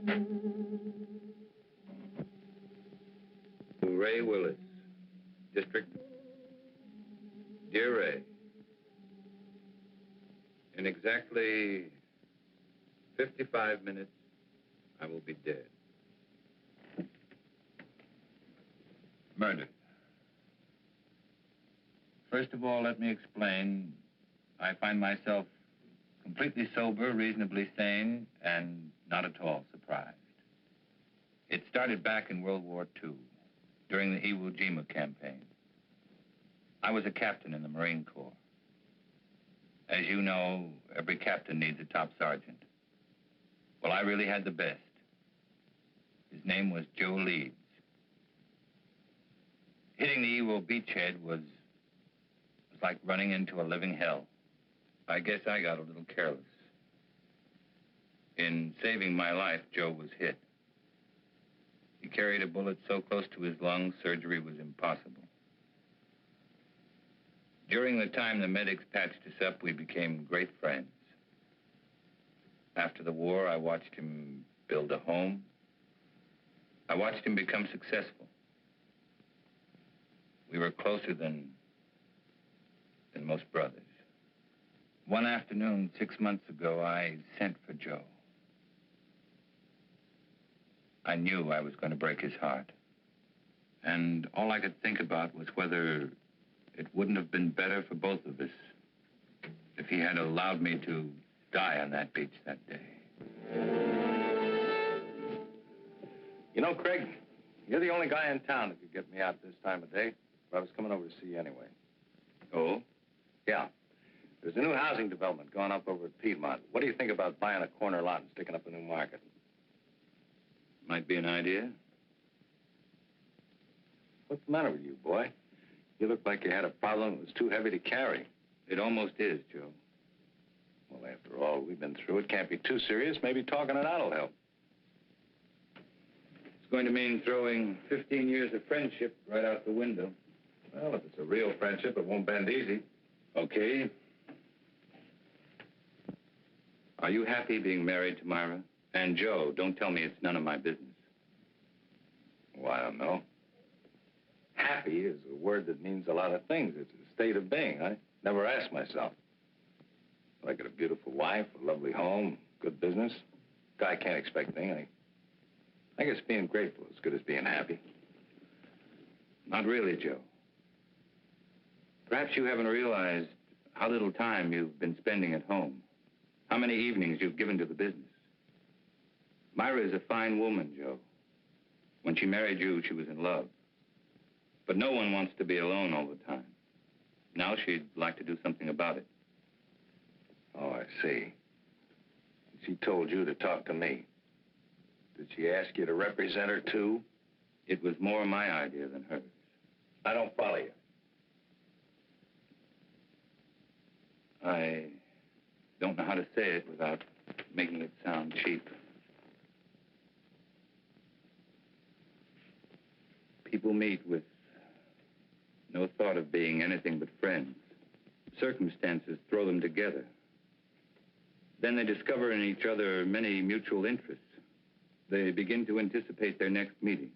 To Ray Willis, District. Dear Ray, in exactly 55 minutes, I will be dead. Murdered. First of all, let me explain. I find myself completely sober, reasonably sane, and not at all surprised. It started back in World War II, during the Iwo Jima campaign. I was a captain in the Marine Corps. As you know, every captain needs a top sergeant. Well, I really had the best. His name was Joe Leeds. Hitting the Iwo beachhead was like running into a living hell. I guess I got a little careless. In saving my life, Joe was hit. He carried a bullet so close to his lungs, surgery was impossible. During the time the medics patched us up, we became great friends. After the war, I watched him build a home. I watched him become successful. We were closer than most brothers. One afternoon, 6 months ago, I sent for Joe. I knew I was going to break his heart. And all I could think about was whether it wouldn't have been better for both of us if he had allowed me to die on that beach that day. You know, Craig, you're the only guy in town that could get me out this time of day. But I was coming over to see you anyway. Oh? Yeah. There's a new housing development going up over at Piedmont. What do you think about buying a corner lot and sticking up a new market? Might be an idea. What's the matter with you, boy? You look like you had a problem that was too heavy to carry. It almost is, Joe. Well, after all we've been through, it can't be too serious. Maybe talking it out will help. It's going to mean throwing 15 years of friendship right out the window. Well, if it's a real friendship, it won't bend easy. Okay. Are you happy being married to Myra? And Joe, don't tell me it's none of my business. Well, I don't know. Happy is a word that means a lot of things. It's a state of being. I never asked myself. I got a beautiful wife, a lovely home, good business. Guy can't expect anything. I guess being grateful is as good as being happy. Not really, Joe. Perhaps you haven't realized how little time you've been spending at home. How many evenings you've given to the business. Myra is a fine woman, Joe. When she married you, she was in love. But no one wants to be alone all the time. Now she'd like to do something about it. Oh, I see. She told you to talk to me. Did she ask you to represent her, too? It was more my idea than hers. I don't follow you. I don't know how to say it without making it sound cheap. People meet with no thought of being anything but friends. Circumstances throw them together. Then they discover in each other many mutual interests. They begin to anticipate their next meeting,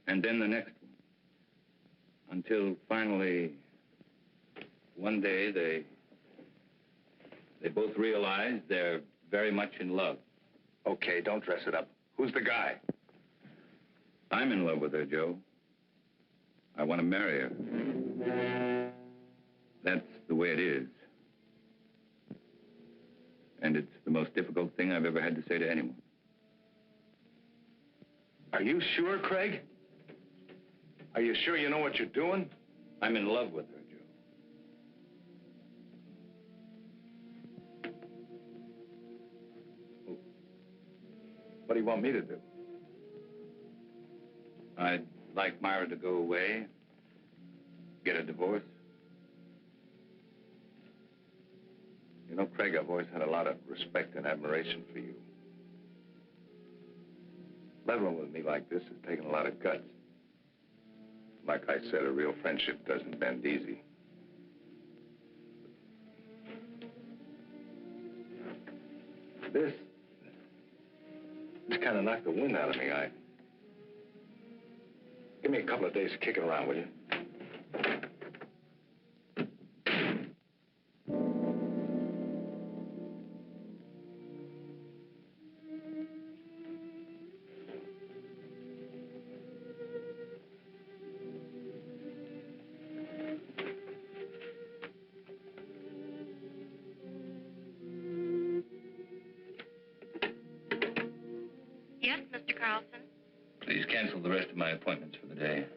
and then the next one. Until finally, one day, they both realize they're very much in love. Okay, don't dress it up. Who's the guy? I'm in love with her, Joe. I want to marry her. That's the way it is. And it's the most difficult thing I've ever had to say to anyone. Are you sure, Craig? Are you sure you know what you're doing? I'm in love with her, Joe. What do you want me to do? I'd like Myra to go away, get a divorce. You know, Craig, I've always had a lot of respect and admiration for you. Leveling with me like this has taken a lot of guts. Like I said, a real friendship doesn't bend easy. This Just kind of knocked the wind out of me. Give me a couple of days kicking around, will you? Yes, Mr. Carlson? Please cancel the rest of my appointments for the day.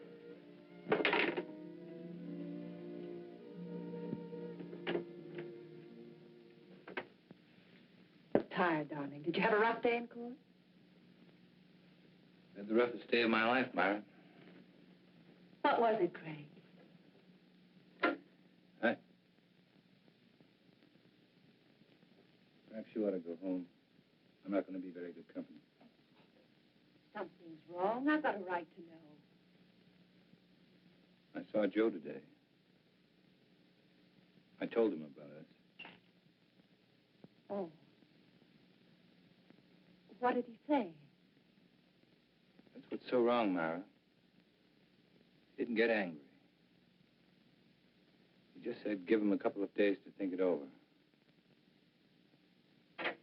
Tired, darling. Did you have a rough day in court? Had the roughest day of my life, Myra. What was it, Craig? Perhaps you ought to go home. I'm not going to be very good company. Something's wrong. I've got a right to know. I saw Joe today. I told him about us. Oh. What did he say? That's what's so wrong, Myra. He didn't get angry. He just said give him a couple of days to think it over. I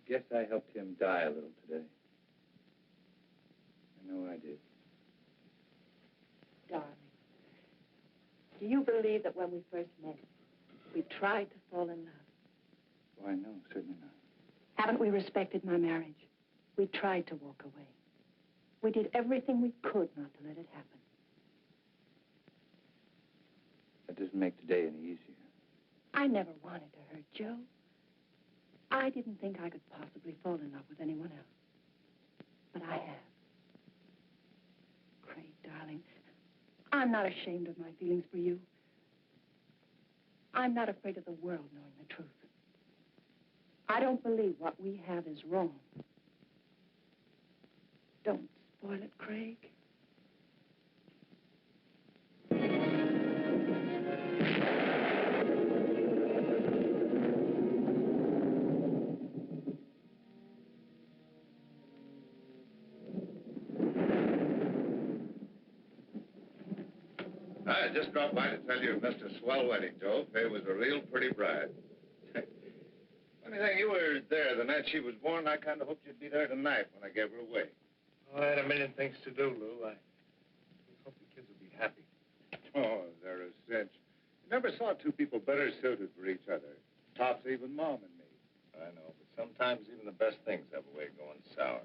guess I helped him die a little today. I know I did. Darling, do you believe that when we first met, we tried to fall in love? Why, no, certainly not. Haven't we respected my marriage? We tried to walk away. We did everything we could not to let it happen. That doesn't make today any easier. I never wanted to hurt Joe. I didn't think I could possibly fall in love with anyone else. But I have. Craig, darling, I'm not ashamed of my feelings for you. I'm not afraid of the world knowing the truth. I don't believe what we have is wrong. Don't spoil it, Craig. I just dropped by to tell you you missed a swell wedding, Joe. Faye was a real pretty bride. Funny thing, you were there the night she was born. I kind of hoped you'd be there tonight when I gave her away. Well, I had a million things to do, Lou. I hope the kids will be happy. Oh, they're a cinch. You never saw two people better suited for each other. Tops even Mom and me. I know, but sometimes even the best things have a way of going sour.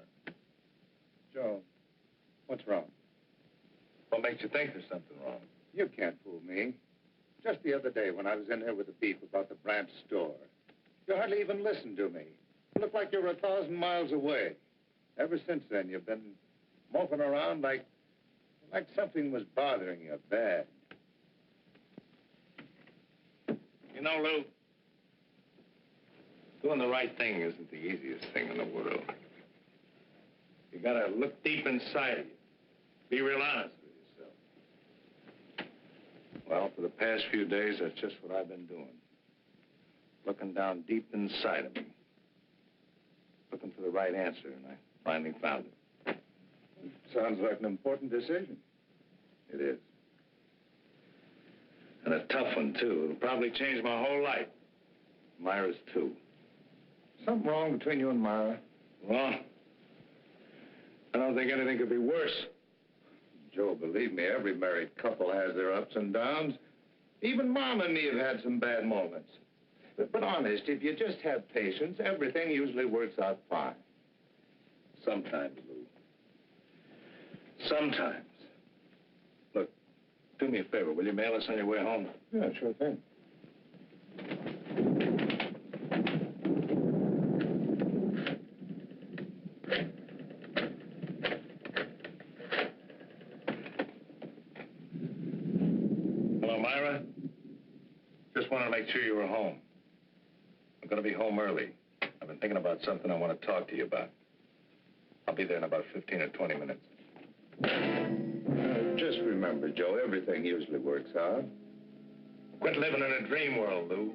Joe, what's wrong? What makes you think there's something wrong? You can't fool me. Just the other day when I was in here with the beef about the branch store, you hardly even listened to me. You looked like you were 1,000 miles away. Ever since then, you've been moping around like something was bothering you bad. You know, Lou, doing the right thing isn't the easiest thing in the world. You gotta look deep inside of you. Be real honest with yourself. Well, for the past few days, that's just what I've been doing. Looking down deep inside of me. Looking for the right answer, and I finally found it. Sounds like an important decision. It is. And a tough one, too. It'll probably change my whole life. Myra's, too. Something wrong between you and Myra? Well, I don't think anything could be worse. Joe, believe me, every married couple has their ups and downs. Even Mom and me have had some bad moments. But honest, if you just have patience, everything usually works out fine. Sometimes, Lou. Sometimes. Look, do me a favor. Will you mail us on your way home? Yeah, sure thing. Hello, Myra. Just wanted to make sure you were home. I'm going to be home early. I've been thinking about something I want to talk to you about. I'll be there in about 15 or 20 minutes. Just remember, Joe, everything usually works out. Quit living in a dream world, Lou.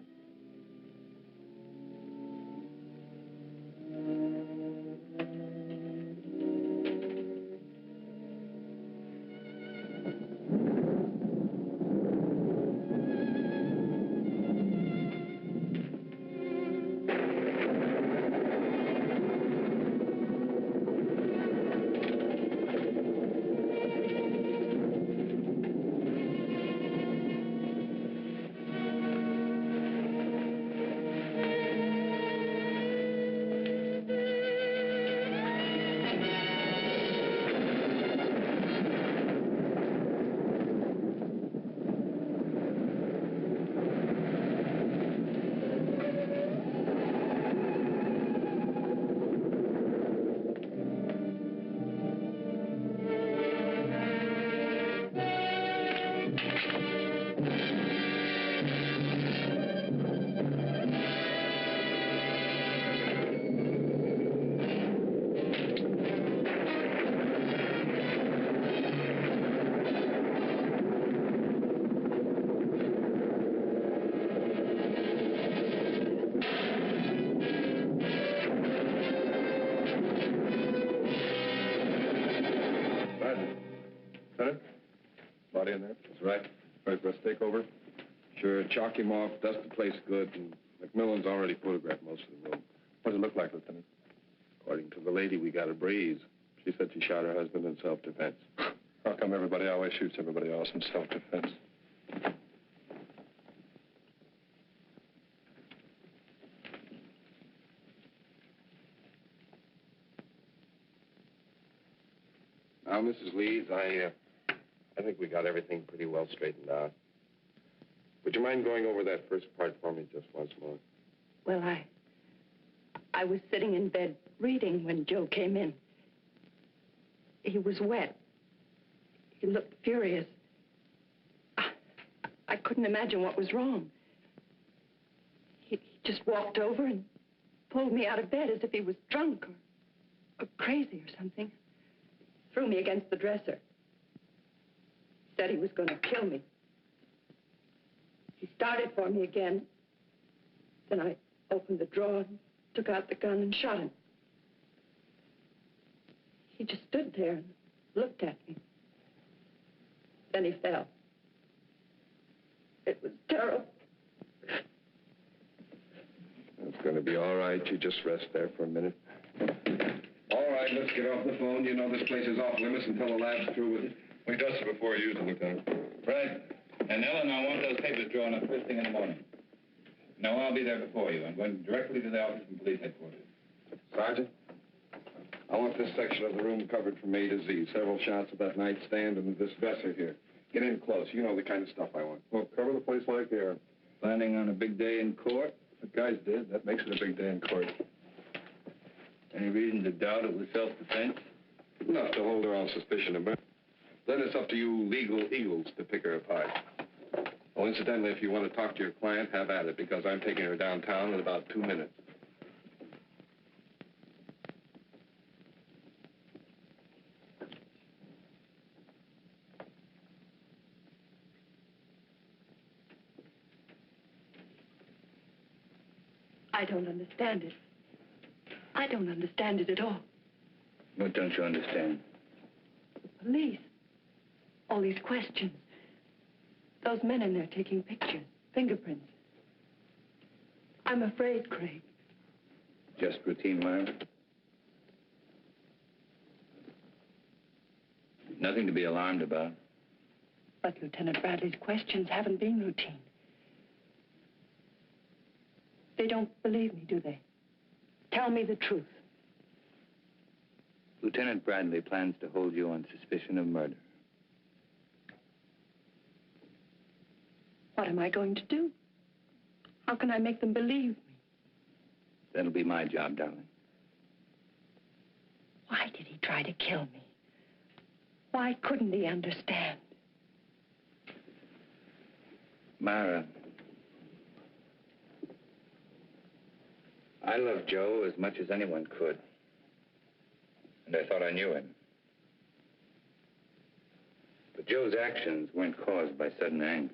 Lieutenant? Body in there? That's right. Ready for us to take over? Sure. Chalk him off, dust the place good, and McMillan's already photographed most of the room. What does it look like, Lieutenant? According to the lady, we got a breeze. She said she shot her husband in self-defense. How come everybody always shoots everybody else in self-defense? Now, Mrs. Leeds, I think we got everything pretty well straightened out. Would you mind going over that first part for me just once more? Well, I was sitting in bed reading when Joe came in. He was wet. He looked furious. I couldn't imagine what was wrong. He just walked over and pulled me out of bed as if he was drunk or crazy or something. Threw me against the dresser. Said he was going to kill me. He started for me again. Then I opened the drawer and took out the gun and shot him. He just stood there and looked at me. Then he fell. It was terrible. It's going to be all right. You just rest there for a minute. All right, let's get off the phone. You know this place is off limits until the lab's through with it. We dusted before you used it, Lieutenant. Right. And Ellen, I want those papers drawn up first thing in the morning. No, I'll be there before you. I'm going directly to the office from police headquarters. Sergeant, I want this section of the room covered from A to Z. Several shots of that nightstand and this dresser here. Get in close. You know the kind of stuff I want. Well, cover the place like the air. Planning on a big day in court? The guys did. That makes it a big day in court. Any reason to doubt it was self-defense? Enough to hold her on suspicion of murder. Then it's up to you legal eagles to pick her apart. Oh, incidentally, if you want to talk to your client, have at it, because I'm taking her downtown in about 2 minutes. I don't understand it. I don't understand it at all. What don't you understand? The police. All these questions. Those men in there taking pictures, fingerprints. I'm afraid, Craig. Just routine, Myra? Nothing to be alarmed about. But Lieutenant Bradley's questions haven't been routine. They don't believe me, do they? Tell me the truth. Lieutenant Bradley plans to hold you on suspicion of murder. What am I going to do? How can I make them believe me? That'll be my job, darling. Why did he try to kill me? Why couldn't he understand? Myra, I love Joe as much as anyone could. And I thought I knew him. But Joe's actions weren't caused by sudden anger.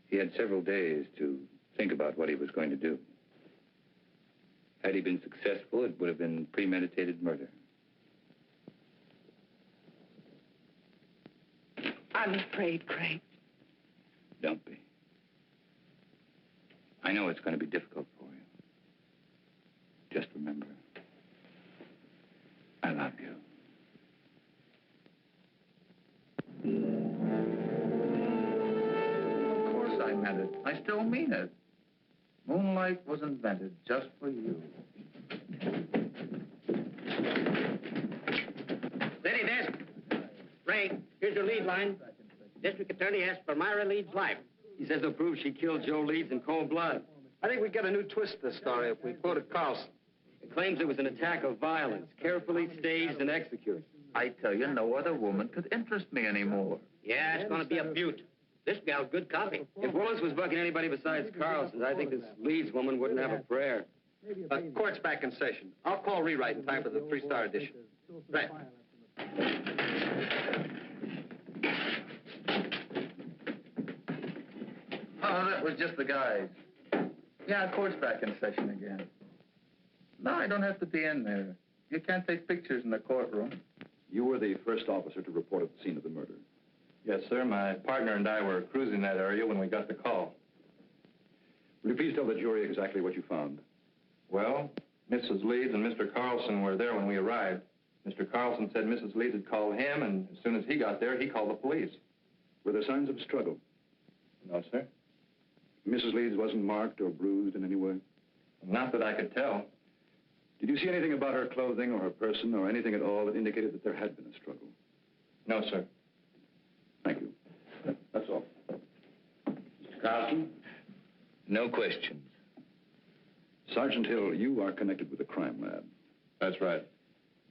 He had several days to think about what he was going to do. Had he been successful, it would have been premeditated murder. I'm afraid, Craig. Don't be. I know it's going to be difficult for you. Just remember, I love you. Of course I meant it. I still mean it. Moonlight was invented just for you. Steady, desk. Ray, here's your lead line. District Attorney asked for Myra Leeds' life. He says they'll prove she killed Joe Leeds in cold blood. I think we get a new twist to this story if we quoted Carlson. It claims it was an attack of violence, carefully staged and executed. I tell you, no other woman could interest me anymore. Yeah, it's going to be a beaut. This gal's good copy. If Willis was bucking anybody besides Carlson, I think this Leeds woman wouldn't have a prayer. Court's back in session. I'll call rewrite in time for the 3-star edition. Right. Oh, that was just the guys. Yeah, court's back in session again. No, I don't have to be in there. You can't take pictures in the courtroom. You were the first officer to report at the scene of the murder. Yes, sir. My partner and I were cruising that area when we got the call. Will you please tell the jury exactly what you found? Well, Mrs. Leeds and Mr. Carlson were there when we arrived. Mr. Carlson said Mrs. Leeds had called him, and as soon as he got there, he called the police. Were there signs of struggle? No, sir. Mrs. Leeds wasn't marked or bruised in any way? Not that I could tell. Did you see anything about her clothing or her person or anything at all that indicated that there had been a struggle? No, sir. Thank you. That's all. Mr. Carlson? No questions. Sergeant Hill, you are connected with the crime lab. That's right.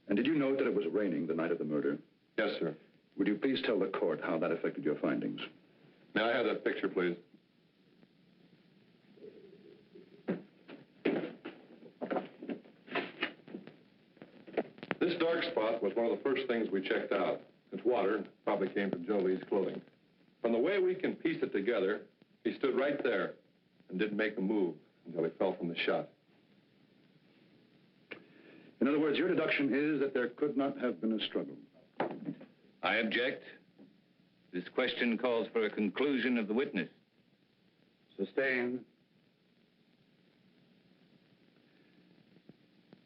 And did you note that it was raining the night of the murder? Yes, sir. Would you please tell the court how that affected your findings? May I have that picture, please? This dark spot was one of the first things we checked out. It's water, probably came from Joe Lee's clothing. From the way we can piece it together, he stood right there and didn't make a move until he fell from the shot. In other words, your deduction is that there could not have been a struggle. I object. This question calls for a conclusion of the witness. Sustained.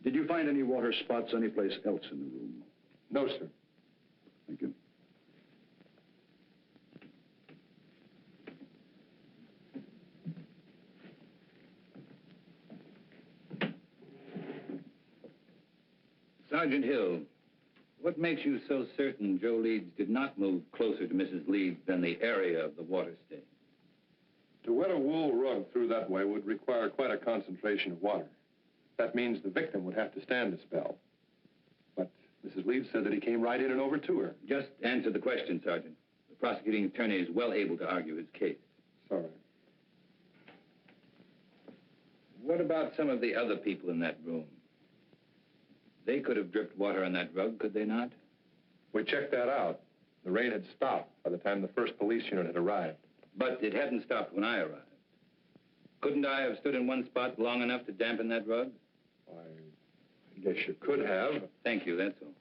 Did you find any water spots anyplace else in the room? No, sir. Thank you. Sergeant Hill, what makes you so certain Joe Leeds did not move closer to Mrs. Leeds than the area of the water stain? To wet a wool rug through that way would require quite a concentration of water. That means the victim would have to stand a spell. But Mrs. Leeds said that he came right in and over to her. Just answer the question, Sergeant. The prosecuting attorney is well able to argue his case. Sorry. What about some of the other people in that room? They could have dripped water on that rug, could they not? We checked that out. The rain had stopped by the time the first police unit had arrived. But it hadn't stopped when I arrived. Couldn't I have stood in one spot long enough to dampen that rug? I guess you could have. Thank you, that's all.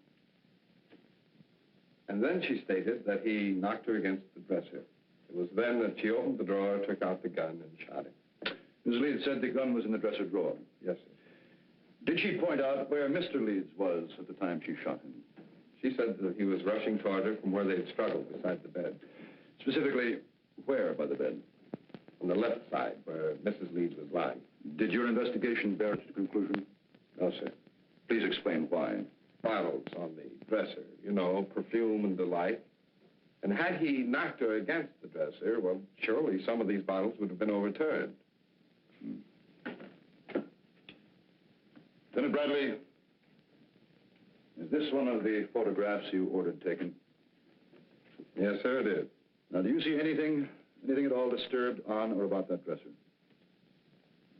And then she stated that he knocked her against the dresser. It was then that she opened the drawer, took out the gun, and shot him. Ms. Leeds said the gun was in the dresser drawer. Yes, sir. Did she point out where Mr. Leeds was at the time she shot him? She said that he was rushing toward her from where they had struggled beside the bed. Specifically, where by the bed? On the left side, where Mrs. Leeds was lying. Did your investigation bear it to conclusion? No, sir. Please explain why. Bottles on the dresser, you know, perfume and delight. And had he knocked her against the dresser, well, surely some of these bottles would have been overturned. Lieutenant Bradley, is this one of the photographs you ordered taken? Yes, sir, it is. Now, do you see anything at all disturbed on or about that dresser?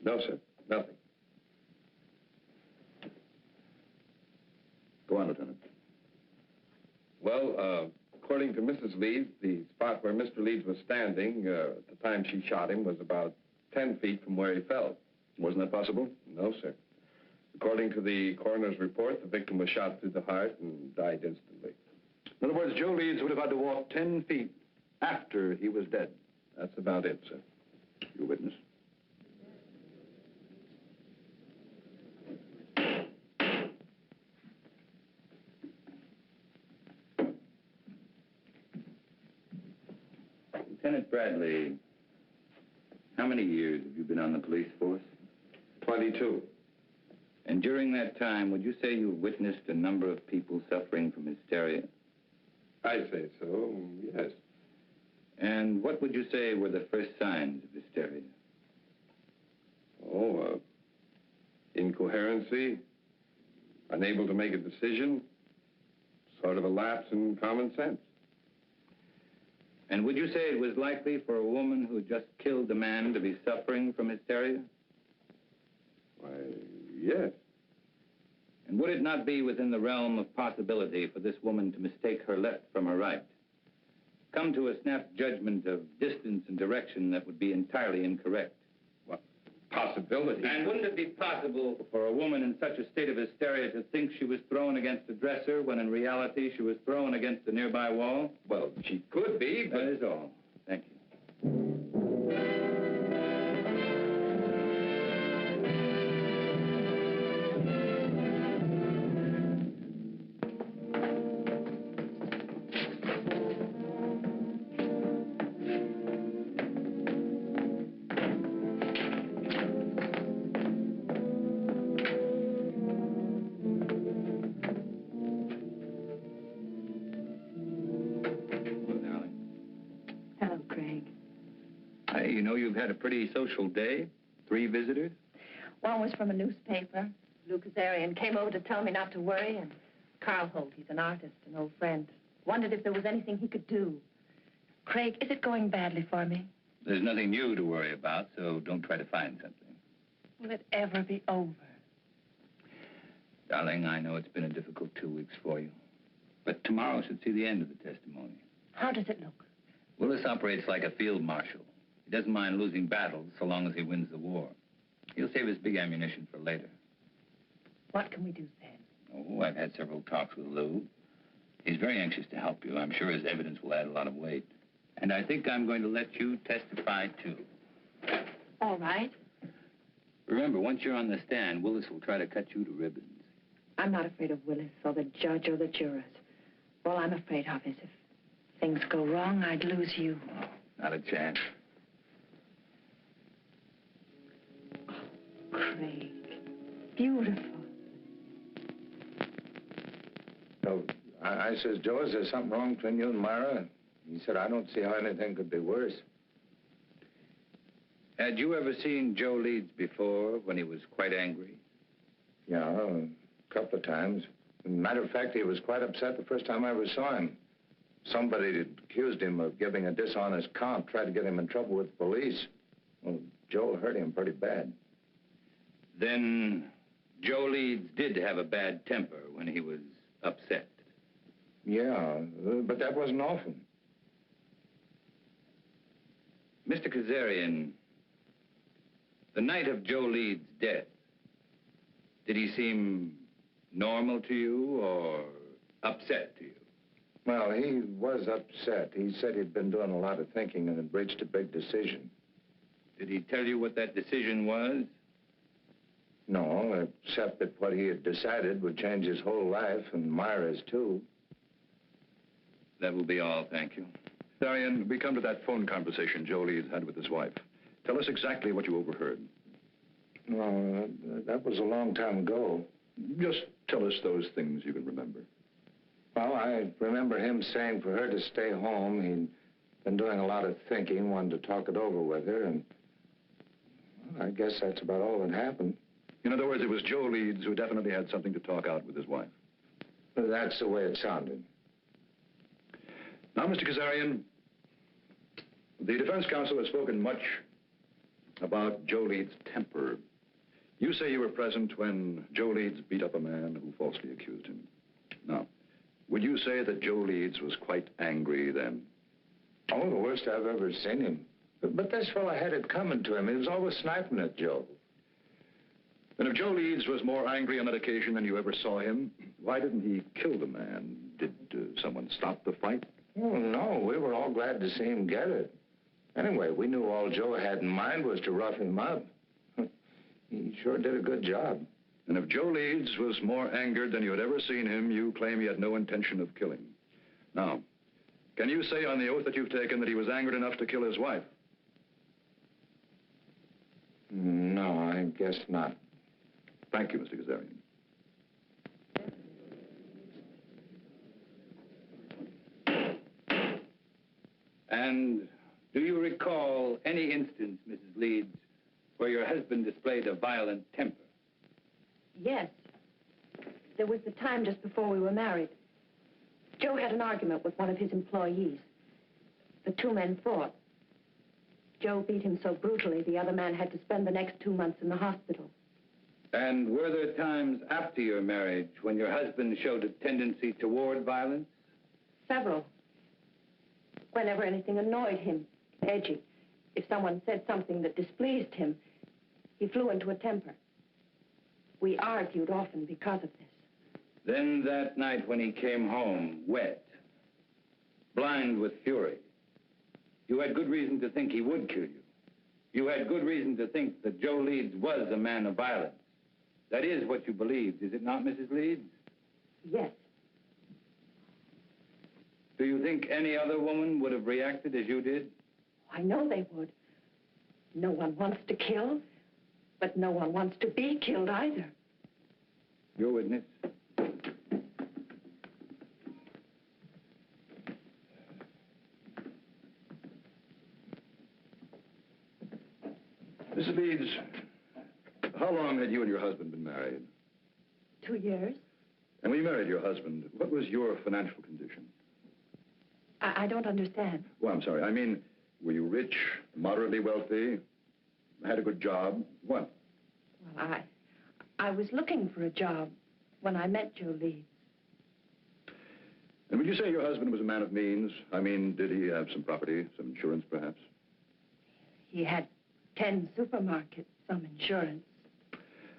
No, sir, nothing. Go on, Lieutenant. Well, according to Mrs. Leeds, the spot where Mr. Leeds was standing at the time she shot him was about 10 feet from where he fell. Wasn't that possible? No, sir. According to the coroner's report, the victim was shot through the heart and died instantly. In other words, Joe Leeds would have had to walk 10 feet after he was dead. That's about it, sir. You witness? Lieutenant Bradley, how many years have you been on the police force? 22. And during that time, would you say you witnessed a number of people suffering from hysteria? I'd say so, yes. And what would you say were the first signs of hysteria? Oh, incoherency, unable to make a decision, sort of a lapse in common sense. And would you say it was likely for a woman who just killed a man to be suffering from hysteria? Why, yes. And would it not be within the realm of possibility for this woman to mistake her left from her right? Come to a snap judgment of distance and direction that would be entirely incorrect? Well, possibility. And wouldn't it be possible for a woman in such a state of hysteria to think she was thrown against a dresser when in reality she was thrown against a nearby wall? Well, she could be, but... That is all. Thank you. You know you've had a pretty social day. 3 visitors. One was from a newspaper. Lou Kazarian came over to tell me not to worry, and Carl Holt, he's an artist, an old friend, wondered if there was anything he could do. Craig, is it going badly for me? There's nothing new to worry about, so don't try to find something. Will it ever be over? Darling, I know it's been a difficult 2 weeks for you, but tomorrow should see the end of the testimony. How does it look? Willis operates like a field marshal. He doesn't mind losing battles so long as he wins the war. He'll save his big ammunition for later. What can we do then? Oh, I've had several talks with Lou. He's very anxious to help you. I'm sure his evidence will add a lot of weight. And I think I'm going to let you testify, too. All right. Remember, once you're on the stand, Willis will try to cut you to ribbons. I'm not afraid of Willis or the judge or the jurors. All I'm afraid of is if things go wrong, I'd lose you. Oh, not a chance. Craig. Beautiful. So I says, Joe, is there something wrong between you and Myra? He said, I don't see how anything could be worse. Had you ever seen Joe Leeds before when he was quite angry? Yeah, a couple of times. Matter of fact, he was quite upset the first time I ever saw him. Somebody had accused him of giving a dishonest count, tried to get him in trouble with the police. Well, Joe hurt him pretty bad. Then Joe Leeds did have a bad temper when he was upset. Yeah, but that wasn't often. Mr. Kazarian, the night of Joe Leeds' death, did he seem normal to you or upset to you? Well, he was upset. He said he'd been doing a lot of thinking and had reached a big decision. Did he tell you what that decision was? No, except that what he had decided would change his whole life, and Myra's, too. That will be all, thank you. Darian, we come to that phone conversation Joe Leeds had with his wife. Tell us exactly what you overheard. Well, that was a long time ago. Just tell us those things you can remember. Well, I remember him saying for her to stay home. He'd been doing a lot of thinking, wanted to talk it over with her, and well, I guess that's about all that happened. In other words, it was Joe Leeds who definitely had something to talk out with his wife. That's the way it sounded. Now, Mr. Kazarian, the defense counsel has spoken much about Joe Leeds' temper. You say you were present when Joe Leeds beat up a man who falsely accused him. Now, would you say that Joe Leeds was quite angry then? Oh, the worst I've ever seen him. But this fellow had it coming to him. He was always sniping at Joe. And if Joe Leeds was more angry on that occasion than you ever saw him, why didn't he kill the man? Did someone stop the fight? Oh, no. We were all glad to see him get it. Anyway, we knew all Joe had in mind was to rough him up. He sure did a good job. And if Joe Leeds was more angered than you had ever seen him, you claim he had no intention of killing. Now, can you say on the oath that you've taken that he was angered enough to kill his wife? No, I guess not. Thank you, Mr. Kazarian. And do you recall any instance, Mrs. Leeds, where your husband displayed a violent temper? Yes. There was the time just before we were married. Joe had an argument with one of his employees. The 2 men fought. Joe beat him so brutally, the other man had to spend the next 2 months in the hospital. And were there times after your marriage when your husband showed a tendency toward violence? Several. Whenever anything annoyed him, edgy. If someone said something that displeased him, He flew into a temper. We argued often because of this. Then that night when he came home, wet, blind with fury, you had good reason to think he would kill you. You had good reason to think that Joe Leeds was a man of violence. That is what you believed, is it not, Mrs. Leeds? Yes. Do you think any other woman would have reacted as you did? I know they would. No one wants to kill, but no one wants to be killed either. Your witness. Mrs. Leeds, how long had you and your husband been married? 2 years. And when you married your husband, what was your financial condition? I don't understand. Well, I'm sorry. I mean, were you rich, moderately wealthy, had a good job? What? Well, I was looking for a job when I met Joe Leeds. And would you say your husband was a man of means? I mean, did he have some property, some insurance, perhaps? He had 10 supermarkets, some insurance.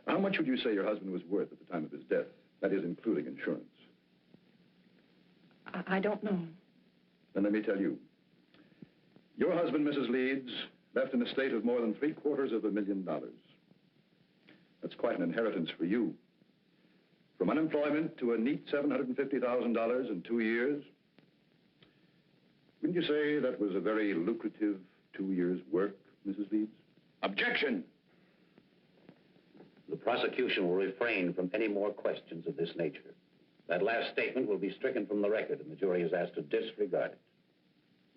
How much would you say your husband was worth at the time of his death? That is, including insurance. I don't know. Then let me tell you. Your husband, Mrs. Leeds, left an estate of more than $750,000. That's quite an inheritance for you. From unemployment to a neat $750,000 in 2 years. Wouldn't you say that was a very lucrative 2 years' work, Mrs. Leeds? Objection! The prosecution will refrain from any more questions of this nature. That last statement will be stricken from the record, and the jury is asked to disregard it.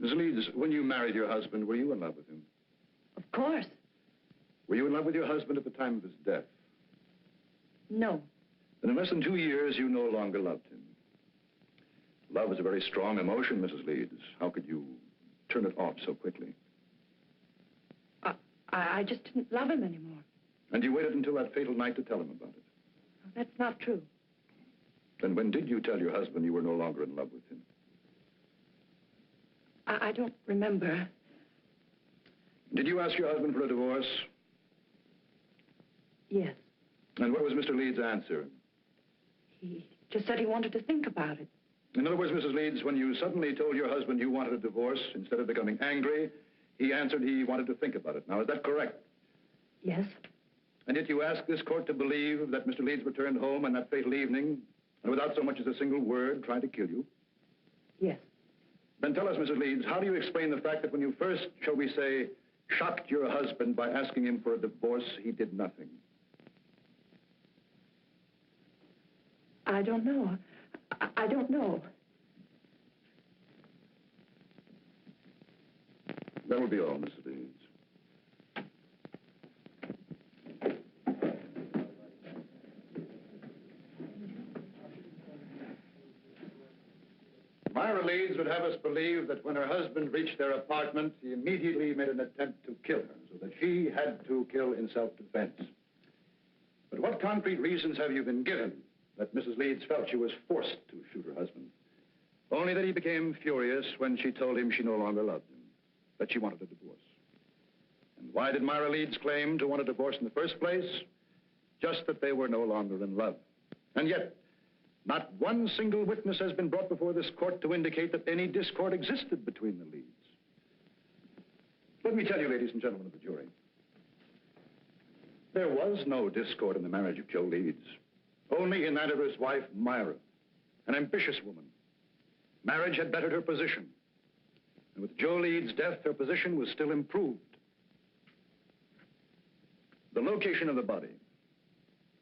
Mrs. Leeds, when you married your husband, were you in love with him? Of course. Were you in love with your husband at the time of his death? No. Then in less than 2 years, you no longer loved him. Love is a very strong emotion, Mrs. Leeds. How could you turn it off so quickly? I just didn't love him anymore. And you waited until that fatal night to tell him about it? That's not true. Then when did you tell your husband you were no longer in love with him? I don't remember. Did you ask your husband for a divorce? Yes. And what was Mr. Leeds' answer? He just said he wanted to think about it. In other words, Mrs. Leeds, when you suddenly told your husband you wanted a divorce, instead of becoming angry, he answered he wanted to think about it. Now, is that correct? Yes. And yet you asked this court to believe that Mr. Leeds returned home on that fatal evening, and without so much as a single word, tried to kill you? Yes. Then tell us, Mrs. Leeds, how do you explain the fact that when you first, shall we say, shocked your husband by asking him for a divorce, he did nothing? I don't know. I don't know. That will be all, Mrs. Leeds. Myra Leeds would have us believe that when her husband reached their apartment, he immediately made an attempt to kill her, so that she had to kill in self-defense. But what concrete reasons have you been given that Mrs. Leeds felt she was forced to shoot her husband? Only that he became furious when she told him she no longer loved him, that she wanted a divorce. And why did Myra Leeds claim to want a divorce in the first place? Just that they were no longer in love. And yet, not one single witness has been brought before this court to indicate that any discord existed between the Leeds. Let me tell you, ladies and gentlemen of the jury, there was no discord in the marriage of Joe Leeds, only in that of his wife, Myra, an ambitious woman. Marriage had bettered her position, and with Joe Leeds' death, her position was still improved. The location of the body,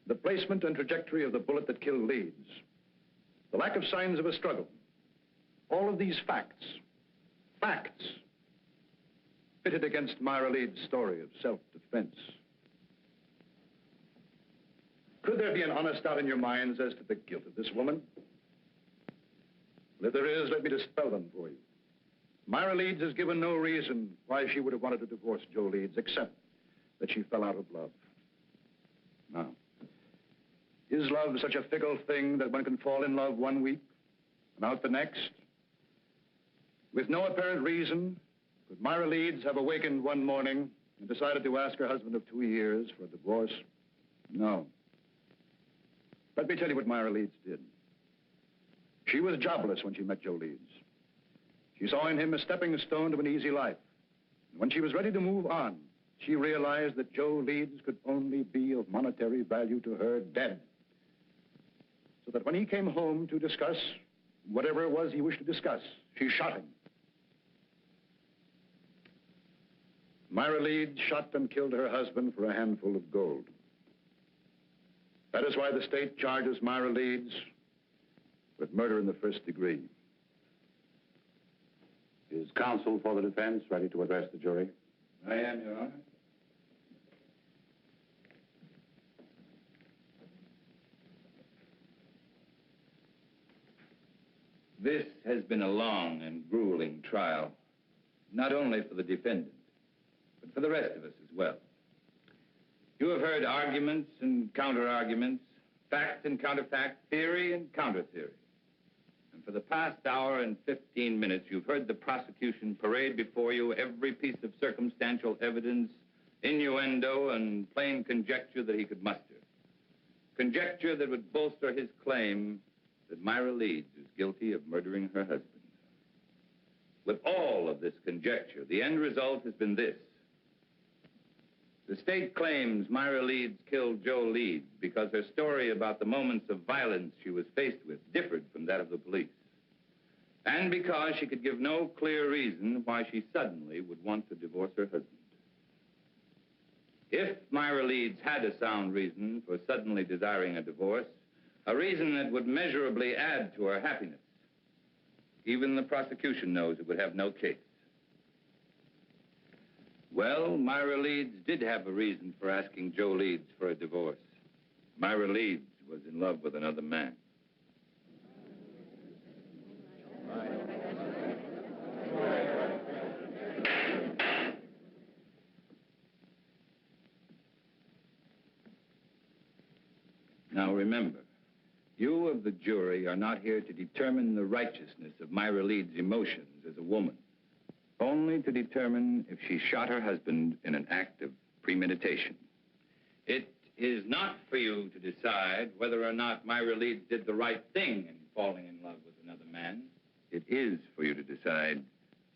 the placement and trajectory of the bullet that killed Leeds, the lack of signs of a struggle, all of these facts, pitted against Myra Leeds' story of self-defense. Could there be an honest doubt in your minds as to the guilt of this woman? Well, if there is, let me dispel them for you. Myra Leeds has given no reason why she would have wanted to divorce Joe Leeds, except that she fell out of love. Now, is love such a fickle thing that one can fall in love one week and out the next? With no apparent reason, could Myra Leeds have awakened one morning and decided to ask her husband of 2 years for a divorce? No. Let me tell you what Myra Leeds did. She was jobless when she met Joe Leeds. She saw in him a stepping stone to an easy life. And when she was ready to move on, she realized that Joe Leeds could only be of monetary value to her dead. So that when he came home to discuss whatever it was he wished to discuss, she shot him. Myra Leeds shot and killed her husband for a handful of gold. That is why the state charges Myra Leeds with murder in the first degree. Is counsel for the defense ready to address the jury? I am, Your Honor. This has been a long and grueling trial, not only for the defendant, but for the rest of us as well. You have heard arguments and counter-arguments, fact and counterfact, theory and counter-theory. And for the past hour and 15 minutes, you've heard the prosecution parade before you every piece of circumstantial evidence, innuendo, and plain conjecture that he could muster. Conjecture that would bolster his claim that Myra Leeds is guilty of murdering her husband. With all of this conjecture, the end result has been this. The state claims Myra Leeds killed Joe Leeds because her story about the moments of violence she was faced with differed from that of the police. And because she could give no clear reason why she suddenly would want to divorce her husband. If Myra Leeds had a sound reason for suddenly desiring a divorce, a reason that would measurably add to her happiness, even the prosecution knows it would have no case. Well, Myra Leeds did have a reason for asking Joe Leeds for a divorce. Myra Leeds was in love with another man. Now remember, you of the jury are not here to determine the righteousness of Myra Leeds' emotions as a woman. Only to determine if she shot her husband in an act of premeditation. It is not for you to decide whether or not Myra Leeds did the right thing in falling in love with another man. It is for you to decide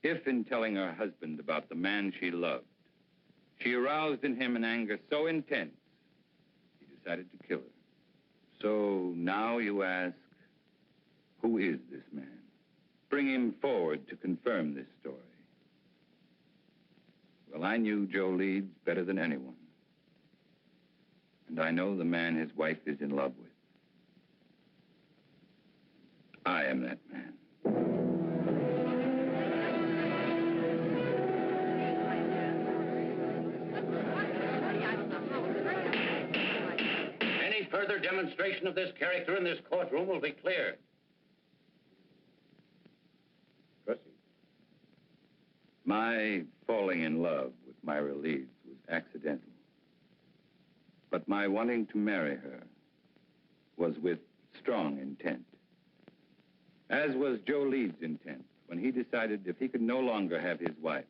if, in telling her husband about the man she loved, she aroused in him an anger so intense, he decided to kill her. So now you ask, who is this man? Bring him forward to confirm this story. Well, I knew Joe Leeds better than anyone. And I know the man his wife is in love with. I am that man. Any further demonstration of this character in this courtroom will be cleared. My falling in love with Myra Leeds was accidental. But my wanting to marry her was with strong intent. As was Joe Leeds' intent when he decided if he could no longer have his wife,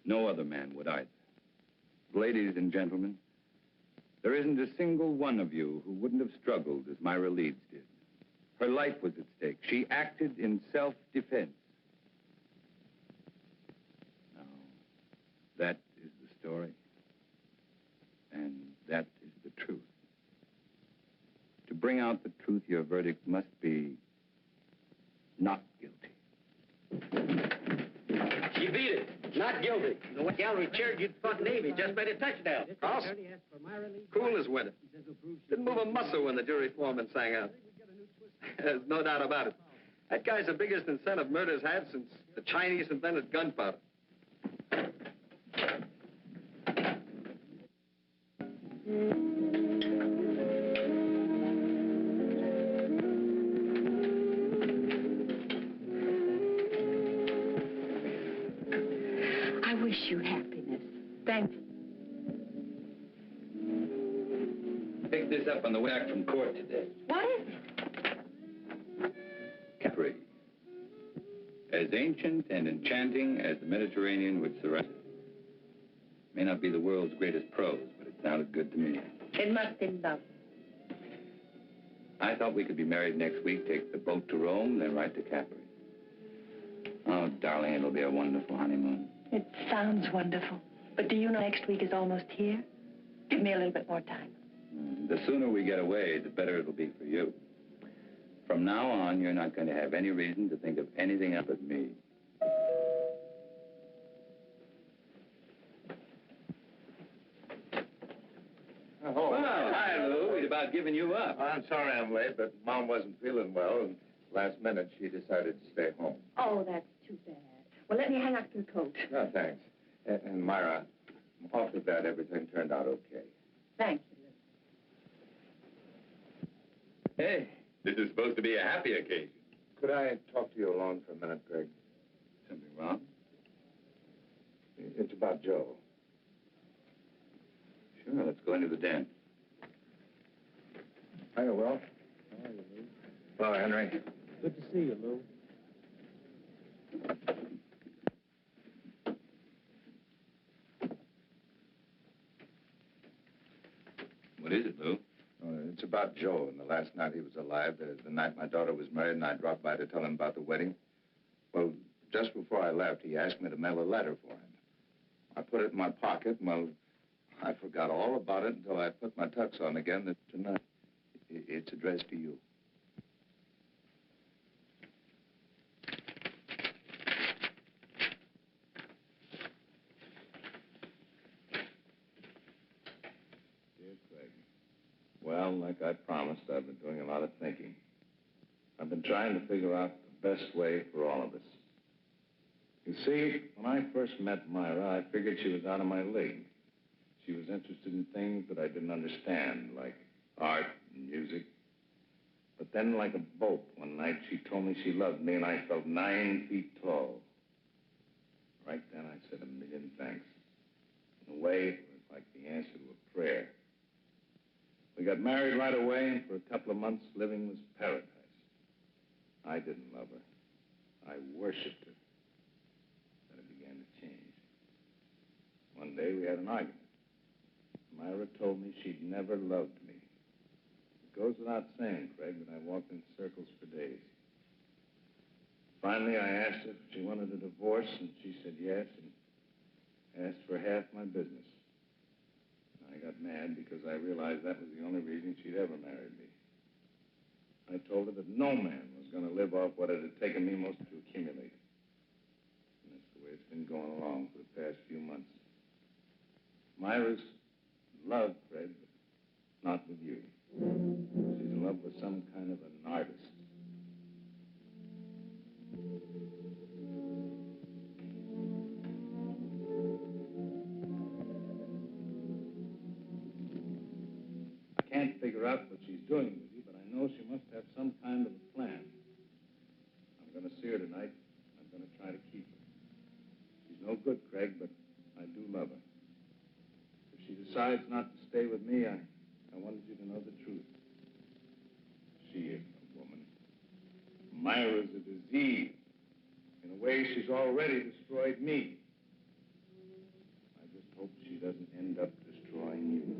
no other man would either. Ladies and gentlemen, there isn't a single one of you who wouldn't have struggled as Myra Leeds did. Her life was at stake. She acted in self-defense. That is the story, and that is the truth. To bring out the truth, your verdict must be not guilty. She beat it. Not guilty. The gallery cheered you'd fought Navy. Just made a touchdown. Carlson? Cool as winter. Didn't move a muscle when the jury foreman sang out. There's no doubt about it. That guy's the biggest incentive murder's had since the Chinese invented gunpowder. I wish you happiness. Thank you. Picked this up on the way back from court today. What is it? Capri. As ancient and enchanting as the Mediterranean would surround it. May not be the world's greatest prose, but it sounded good to me. It must be lovely. I thought we could be married next week, take the boat to Rome, then right to Capri. Oh, darling, it'll be a wonderful honeymoon. It sounds wonderful. But do you know next week is almost here? Give me a little bit more time. The sooner we get away, the better it'll be for you. From now on, you're not going to have any reason to think of anything else but me. Oh, Well, hi, Lou. We'd about given you up. I'm sorry I'm late, but Mom wasn't feeling well, and last minute she decided to stay home. Oh, that's too bad. Well, let me hang up your coat. No, thanks. And Myra, I'm awfully glad everything turned out okay. Thank you, Lou. Hey, this is supposed to be a happy occasion. Could I talk to you alone for a minute, Greg? Something wrong? It's about Joe. Sure, let's go into the den. Hiya, Will. How are you, Lou? Hello, Henry. Good to see you, Lou. What is it, Lou? It's about Joe and the last night he was alive, the night my daughter was married, and I dropped by to tell him about the wedding. Well, just before I left, he asked me to mail a letter for him. I put it in my pocket, and, well, I forgot all about it until I put my tux on again tonight. It's addressed to you. Dear Craig, well, like I promised, I've been doing a lot of thinking. I've been trying to figure out the best way for all of us. You see, when I first met Myra, I figured she was out of my league. She was interested in things that I didn't understand, like art and music. But then, like a bolt, one night, she told me she loved me, and I felt 9 feet tall. Right then, I said a million thanks. In a way, it was like the answer to a prayer. We got married right away, and for a couple of months, living was paradise. I didn't love her. I worshipped her. Then it began to change. One day, we had an argument. Myra told me she'd never loved me. It goes without saying, Craig, that I walked in circles for days. Finally, I asked her if she wanted a divorce, and she said yes, and asked for half my business. I got mad because I realized that was the only reason she'd ever married me. I told her that no man was going to live off what it had taken me most to accumulate. And that's the way it's been going along for the past few months. Myra's in love, Fred, but not with you. She's in love with some kind of an artist. I can't figure out what she's doing with you, but I know she must have some kind of a plan. I'm going to see her tonight. I'm going to try to keep her. She's no good, Craig, but I do love her. If she decides not to stay with me, I wanted you to know the truth. She isn't a woman. Myra's a disease. In a way, she's already destroyed me. I just hope she doesn't end up destroying you.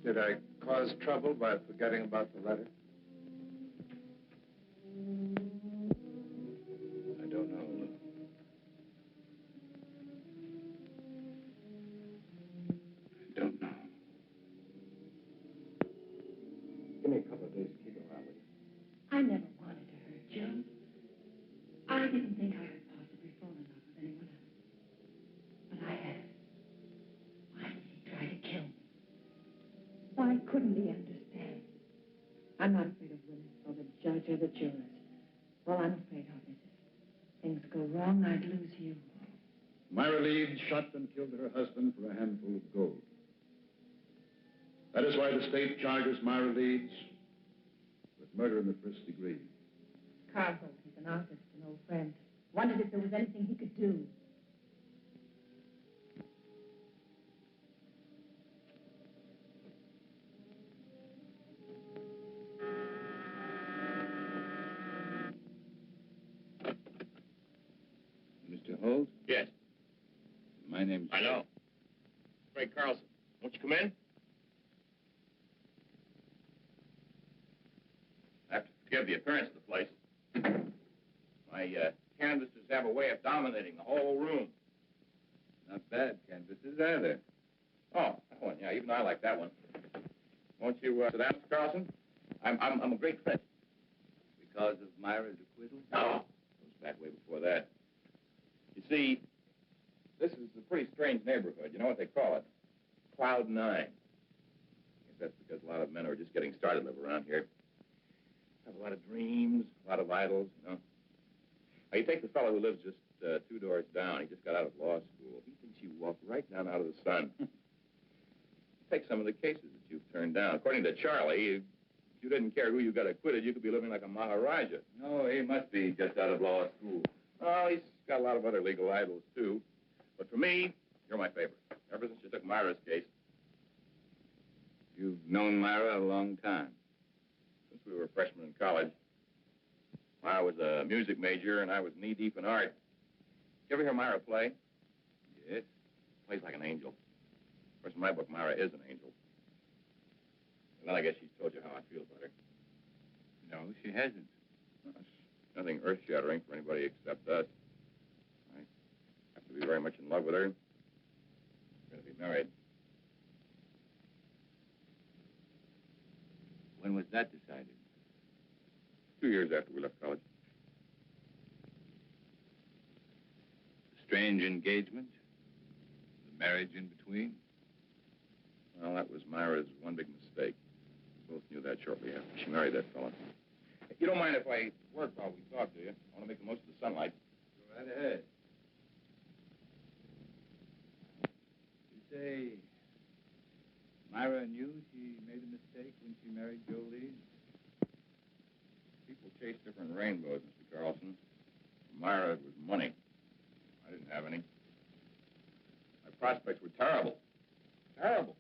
Did I cause trouble by forgetting about the letter? I don't know. I don't know. Give me a couple of days to keep it around with you. I never wanted to hurt Joe. I didn't think I could possibly fall in love with anyone else. But I had. Why did he try to kill me? Why couldn't he understand? I'm not afraid of Willis or the judge or the jurors. All I'm afraid of is if things go wrong, I'd lose you. Myra Leeds shot and killed her husband for a handful of gold. That is why the state charges Myra Leeds with murder in the first degree. Carlson, he's an artist, an old friend. Wondered if there was anything he could do. Mr. Holt? Yes. My name's... I know. Frank Carlson. Won't you come in? I have to forgive the appearance of the place. My canvases have a way of dominating the whole room. Not bad canvases either. Oh, that one, yeah, even I like that one. Won't you sit down, Mr. Carlson? I'm a great friend. Because of Myra's acquittal? No. It was back way before that. You see, this is a pretty strange neighborhood. You know what they call it? Cloud 9. I guess that's because a lot of men who are just getting started live around here. Have a lot of dreams, a lot of idols, you know. Now, you take the fellow who lives just 2 doors down. He just got out of law school. He thinks you walk right down out of the sun. Take some of the cases that you've turned down. According to Charlie, if you didn't care who you got acquitted, you could be living like a Maharaja. No, he must be just out of law school. Oh, he's got a lot of other legal idols, too. But for me, you're my favorite. Ever since you took Myra's case. You've known Myra a long time. Since we were freshmen in college. I was a music major, and I was knee-deep in art. You ever hear Myra play? Yes. Plays like an angel. Of course, in my book, Myra is an angel. And then I guess she's told you how I feel about her. No, she hasn't. Well, it's nothing earth-shattering for anybody except us. I have to be very much in love with her. We're going to be married. When was that decided? 2 years after we left college. Strange engagement? The marriage in between? Well, that was Myra's one big mistake. We both knew that shortly after she married that fella. You don't mind if I work while we talk, do you? I want to make the most of the sunlight. Go right ahead. You say Myra knew she made a mistake when she married Joe Leeds? People chase different rainbows, Mr. Carlson. For Myra, it was money. I didn't have any. My prospects were terrible. Terrible.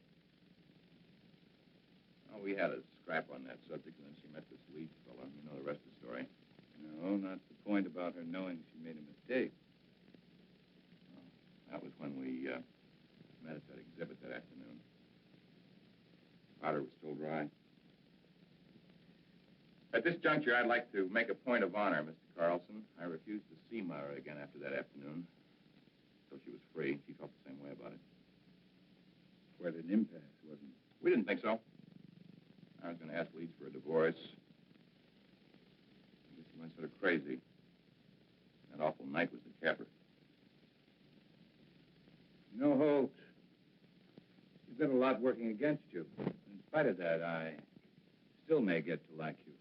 Oh, we had a scrap on that subject, and then she met this Leeds fella. You know the rest of the story. No, not the point about her knowing she made a mistake. Well, that was when we met at that exhibit that afternoon. Powder was still dry. At this juncture, I'd like to make a point of honor, Mr. Carlson. I refused to see Myra again after that afternoon. Until she was free. She felt the same way about it. Quite an impasse, wasn't it? We didn't think so. I was going to ask Leeds for a divorce. I guess he went sort of crazy. That awful night was the capper. You know, Holt, you've got a lot working against you. In spite of that, I still may get to like you.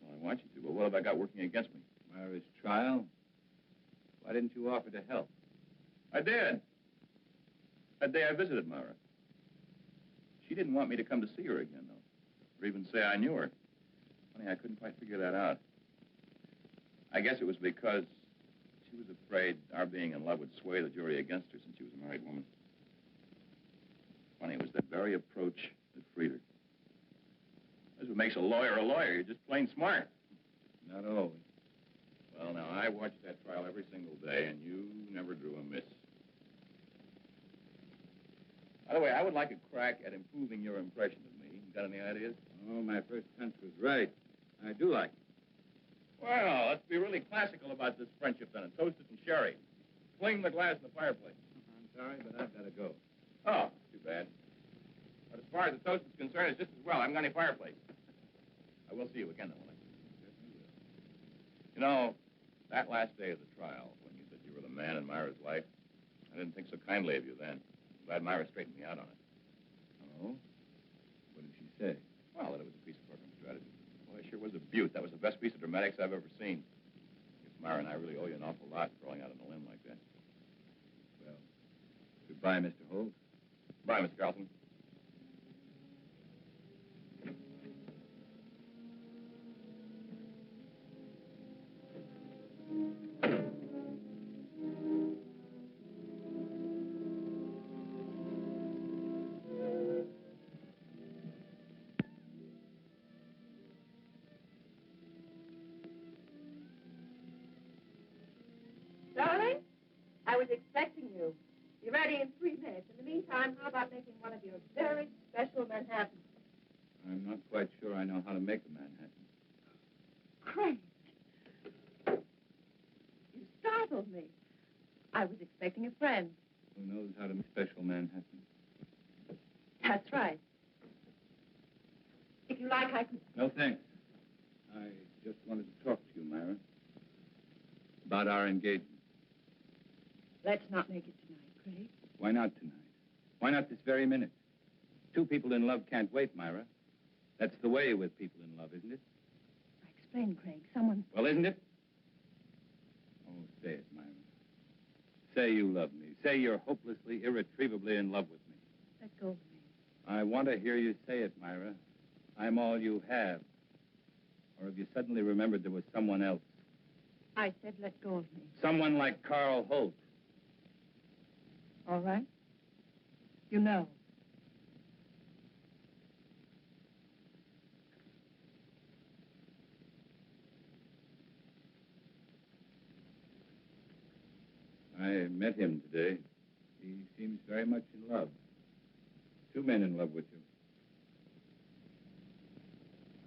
Well, I want you to, but what have I got working against me? Myra's trial? Why didn't you offer to help? I did. That day I visited Myra. She didn't want me to come to see her again, though, or even say I knew her. Funny, I couldn't quite figure that out. I guess it was because she was afraid our being in love would sway the jury against her since she was a married woman. Funny, it was that very approach that freed her. That's what makes a lawyer a lawyer. You're just plain smart. Not always. Well, now, I watched that trial every single day, and you never drew a miss. By the way, I would like a crack at improving your impression of me. You got any ideas? Oh, my first hunch was right. I do like it. Well, let's be really classical about this friendship, then, and toast it in sherry. Fling the glass in the fireplace. I'm sorry, but I've got to go. Oh, too bad. But as far as the toast is concerned, it's just as well. I haven't got any fireplace. I will see you again, though, won't I? You know, that last day of the trial, when you said you were the man in Myra's life, I didn't think so kindly of you then. I'm glad Myra straightened me out on it. Oh? What did she say? Well, that it was a piece of program strategy. Well, it sure was a beaut. That was the best piece of dramatics I've ever seen. I guess Myra and I really owe you an awful lot for going out on a limb like that. Well, Goodbye, Mr. Holt. Bye, Mr. Carlson. Darling, I was expecting you. Be ready in 3 minutes. In the meantime, how about making one of your very special Manhattan? I'm not quite sure I know how to make a Manhattan. Craig. You startled me. I was expecting a friend. Who knows how to make special Manhattan? That's right. If you like, I can... No, thanks. I just wanted to talk to you, Myra. About our engagement. Let's not make it tonight, Craig. Why not tonight? Why not this very minute? Two people in love can't wait, Myra. That's the way with people in love, isn't it? Explain, Craig. Someone... Well, isn't it? Oh, say it, Myra. Say you love me. Say you're hopelessly, irretrievably in love with me. Let go of me. I want to hear you say it, Myra. I'm all you have. Or have you suddenly remembered there was someone else? I said let go of me. Someone like Carl Holt. All right. You know. I met him today. He seems very much in love. Two men in love with you.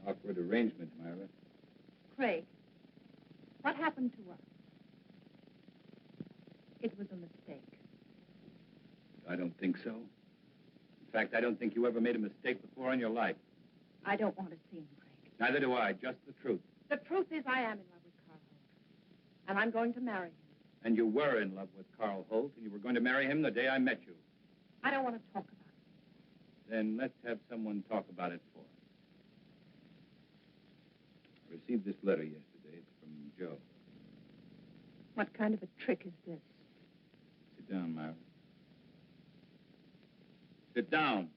Awkward arrangement, Myra. Craig, what happened to us? It was a mistake. I don't think so. In fact, I don't think you ever made a mistake before in your life. I don't want to see him, Craig. Neither do I. Just the truth. The truth is I am in love with Carl Holt. And I'm going to marry him. And you were in love with Carl Holt, and you were going to marry him the day I met you. I don't want to talk about it. Then let's have someone talk about it for us. I received this letter yesterday. It's from Joe. What kind of a trick is this? Sit down, Myra. Sit down.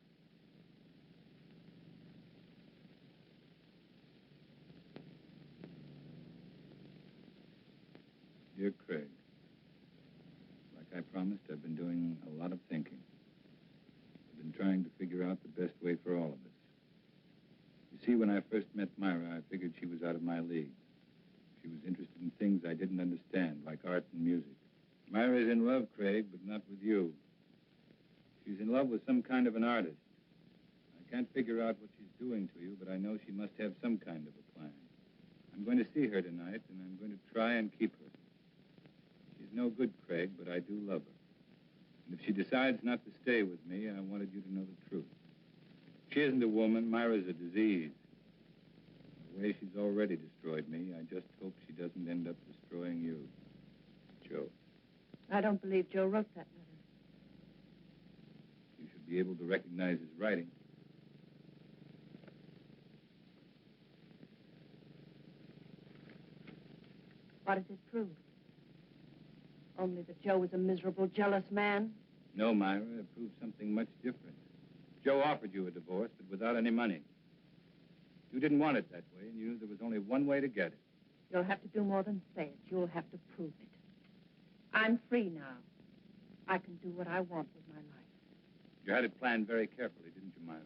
Dear Craig, like I promised, I've been doing a lot of thinking. I've been trying to figure out the best way for all of us. You see, when I first met Myra, I figured she was out of my league. She was interested in things I didn't understand, like art and music. Myra's in love, Craig, but not with you. She's in love with some kind of an artist. I can't figure out what she's doing to you, but I know she must have some kind of a plan. I'm going to see her tonight, and I'm going to try and keep her. She's no good, Craig, but I do love her. And if she decides not to stay with me, I wanted you to know the truth. She isn't a woman. Myra's a disease. The way she's already destroyed me, I just hope she doesn't end up destroying you. Joe. I don't believe Joe wrote that letter. You should be able to recognize his writing. What does it prove? Only that Joe was a miserable, jealous man? No, Myra, it proves something much different. Joe offered you a divorce, but without any money. You didn't want it that way, and you knew there was only one way to get it. You'll have to do more than say it. You'll have to prove it. I'm free now. I can do what I want with my life. You had it planned very carefully, didn't you, Myra?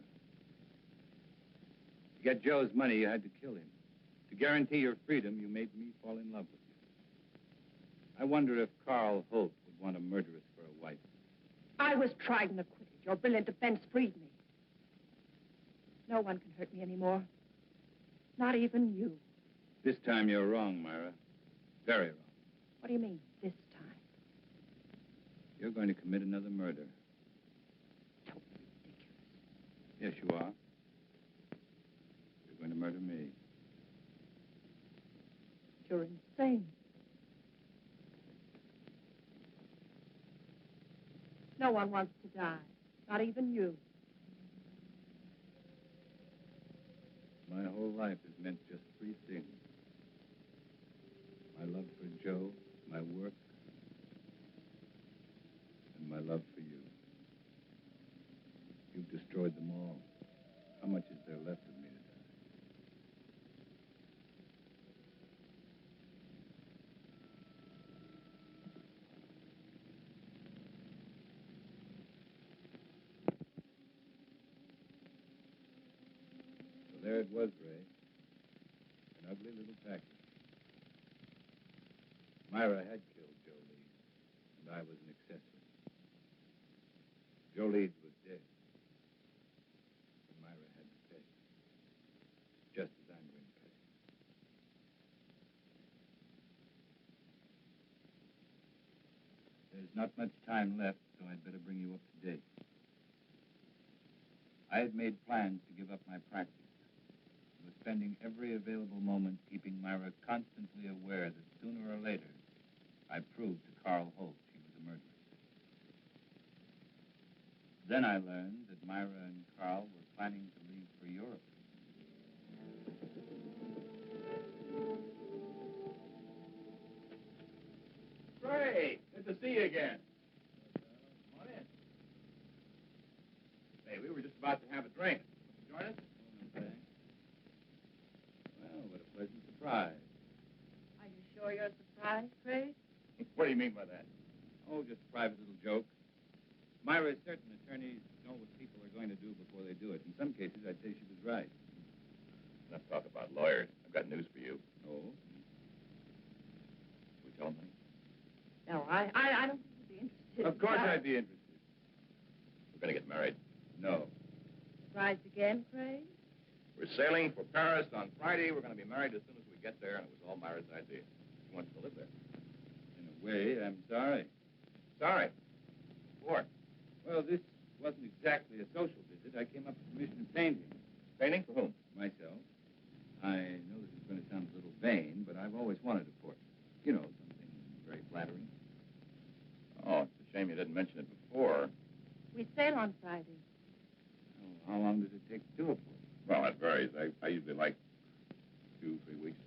To get Joe's money, you had to kill him. To guarantee your freedom, you made me fall in love with you. I wonder if Carl Holt would want a murderess for a wife. I was tried and acquitted. Your brilliant defense freed me. No one can hurt me anymore. Not even you. This time you're wrong, Myra. Very wrong. What do you mean, this time? You're going to commit another murder. Don't be ridiculous. Yes, you are. You're going to murder me. You're insane. No one wants to die. Not even you. My whole life has meant just three things. My love for Joe, my work, and my love for you. there it was, Ray. An ugly little package. Myra had killed Joe Leeds, and I was an accessory. Joe Leeds was dead. And Myra had to pay. Just as I'm going to pay. There's not much time left, so I'd better bring you up to date. I had made plans to give up my practice. I was spending every available moment keeping Myra constantly aware that sooner or later, I proved to Carl Holt she was a murderess. Then I learned that Myra and Carl were planning to leave for Europe. Great. Good to see you again. Come on in. Hey, we were just about to have a drink. Want to join us? Okay. Well, what a pleasant surprise. Are you sure you're surprised, Craig? What do you mean by that? Oh, just a private little joke. Myra is certain attorneys know what people are going to do before they do it. In some cases, I'd say she was right. Let's talk about lawyers. I've got news for you. Oh? We tell them? No, I don't think you'd be interested. Of course I'd be interested. We're going to get married. No. Surprised again, Craig? We're sailing for Paris on Friday. We're going to be married as soon as we get there, and it was all Myra's idea. She wants to live there. In a way, I'm sorry. Sorry. What? Well, this wasn't exactly a social visit. I came up to commission painting. Painting? For whom? Myself. I know this is going to sound a little vain, but I've always wanted a portrait. You know, something very flattering. Oh, it's a shame you didn't mention it before. We sail on Friday. Oh, how long does it take to do a portrait? Well, it varies. I usually like 2, 3 weeks.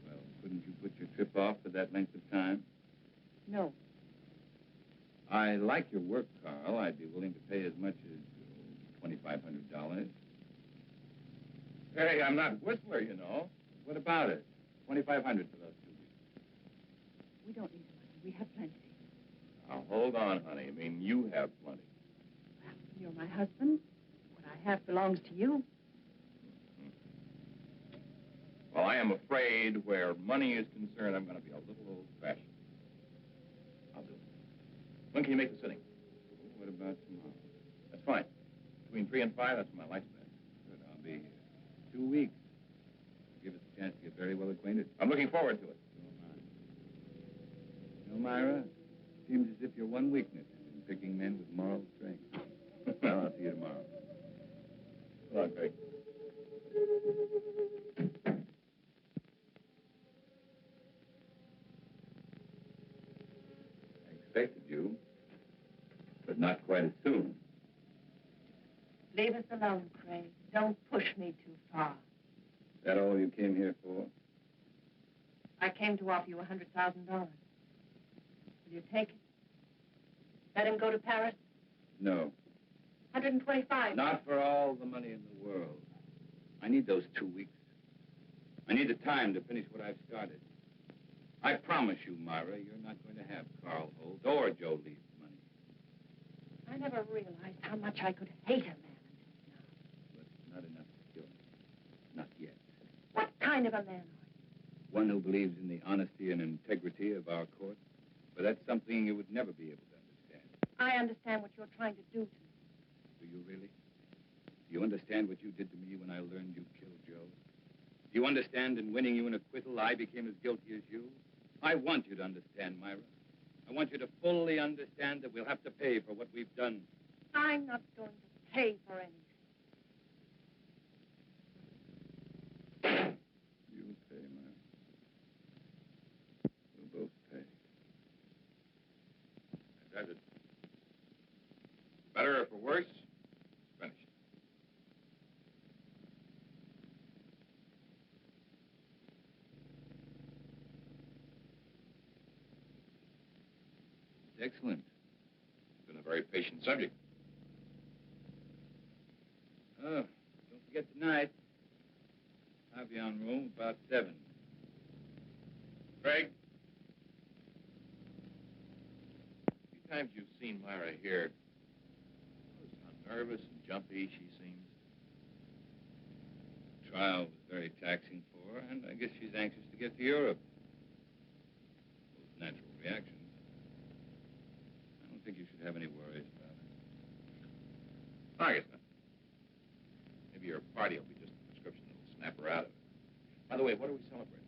Well, couldn't you put your trip off for that length of time? No. I like your work, Carl. I'd be willing to pay as much as $2,500. Hey, I'm not Whistler, you know. What about it? $2,500 for those 2 weeks. We don't need the money. We have plenty. Now, hold on, honey. I mean, you have plenty. Well, you're my husband. What I have belongs to you. Well, I am afraid where money is concerned, I'm going to be a little old-fashioned. I'll do it. When can you make the sitting? What about tomorrow? That's fine. Between 3 and 5, that's my lifespan. Good, I'll be here. 2 weeks. Give us a chance to get very well acquainted. I'm looking forward to it. So am I. You know, Myra, seems as if your one weakness is in picking men with moral strength. Well, I'll see you tomorrow. Come on, Craig. I expected you, but not quite as soon. Leave us alone, Craig. Don't push me too far. Is that all you came here for? I came to offer you $100,000. Will you take it? Let him go to Paris? No. 125. Not for all the money in the world. I need those 2 weeks. I need the time to finish what I've started. I promise you, Myra, you're not going to have Carl Holt or Joe Leeds' money. I never realized how much I could hate a man until now. But it's not enough to kill me. Not yet. What kind of a man are you? One who believes in the honesty and integrity of our court. But that's something you would never be able to understand. I understand what you're trying to do to me. Do you really? Do you understand what you did to me when I learned you killed Joe? Do you understand in winning you an acquittal, I became as guilty as you? I want you to understand, Myra. I want you to fully understand that we'll have to pay for what we've done. I'm not going to pay for anything. You'll pay, Myra. We'll both pay. Does it? Better or for worse? It's finished. It's excellent. It's been a very patient subject. Oh, don't forget tonight. I'll be on room about 7. Craig? A few times you've seen Myra here. Notice how nervous and jumpy she seems. trial was very taxing for her, and I guess she's anxious to get to Europe. Both natural reactions. I don't think you should have any worries about it. I guess not. Maybe your party will be just a prescription that'll snap her out of it. By the way, what are we celebrating?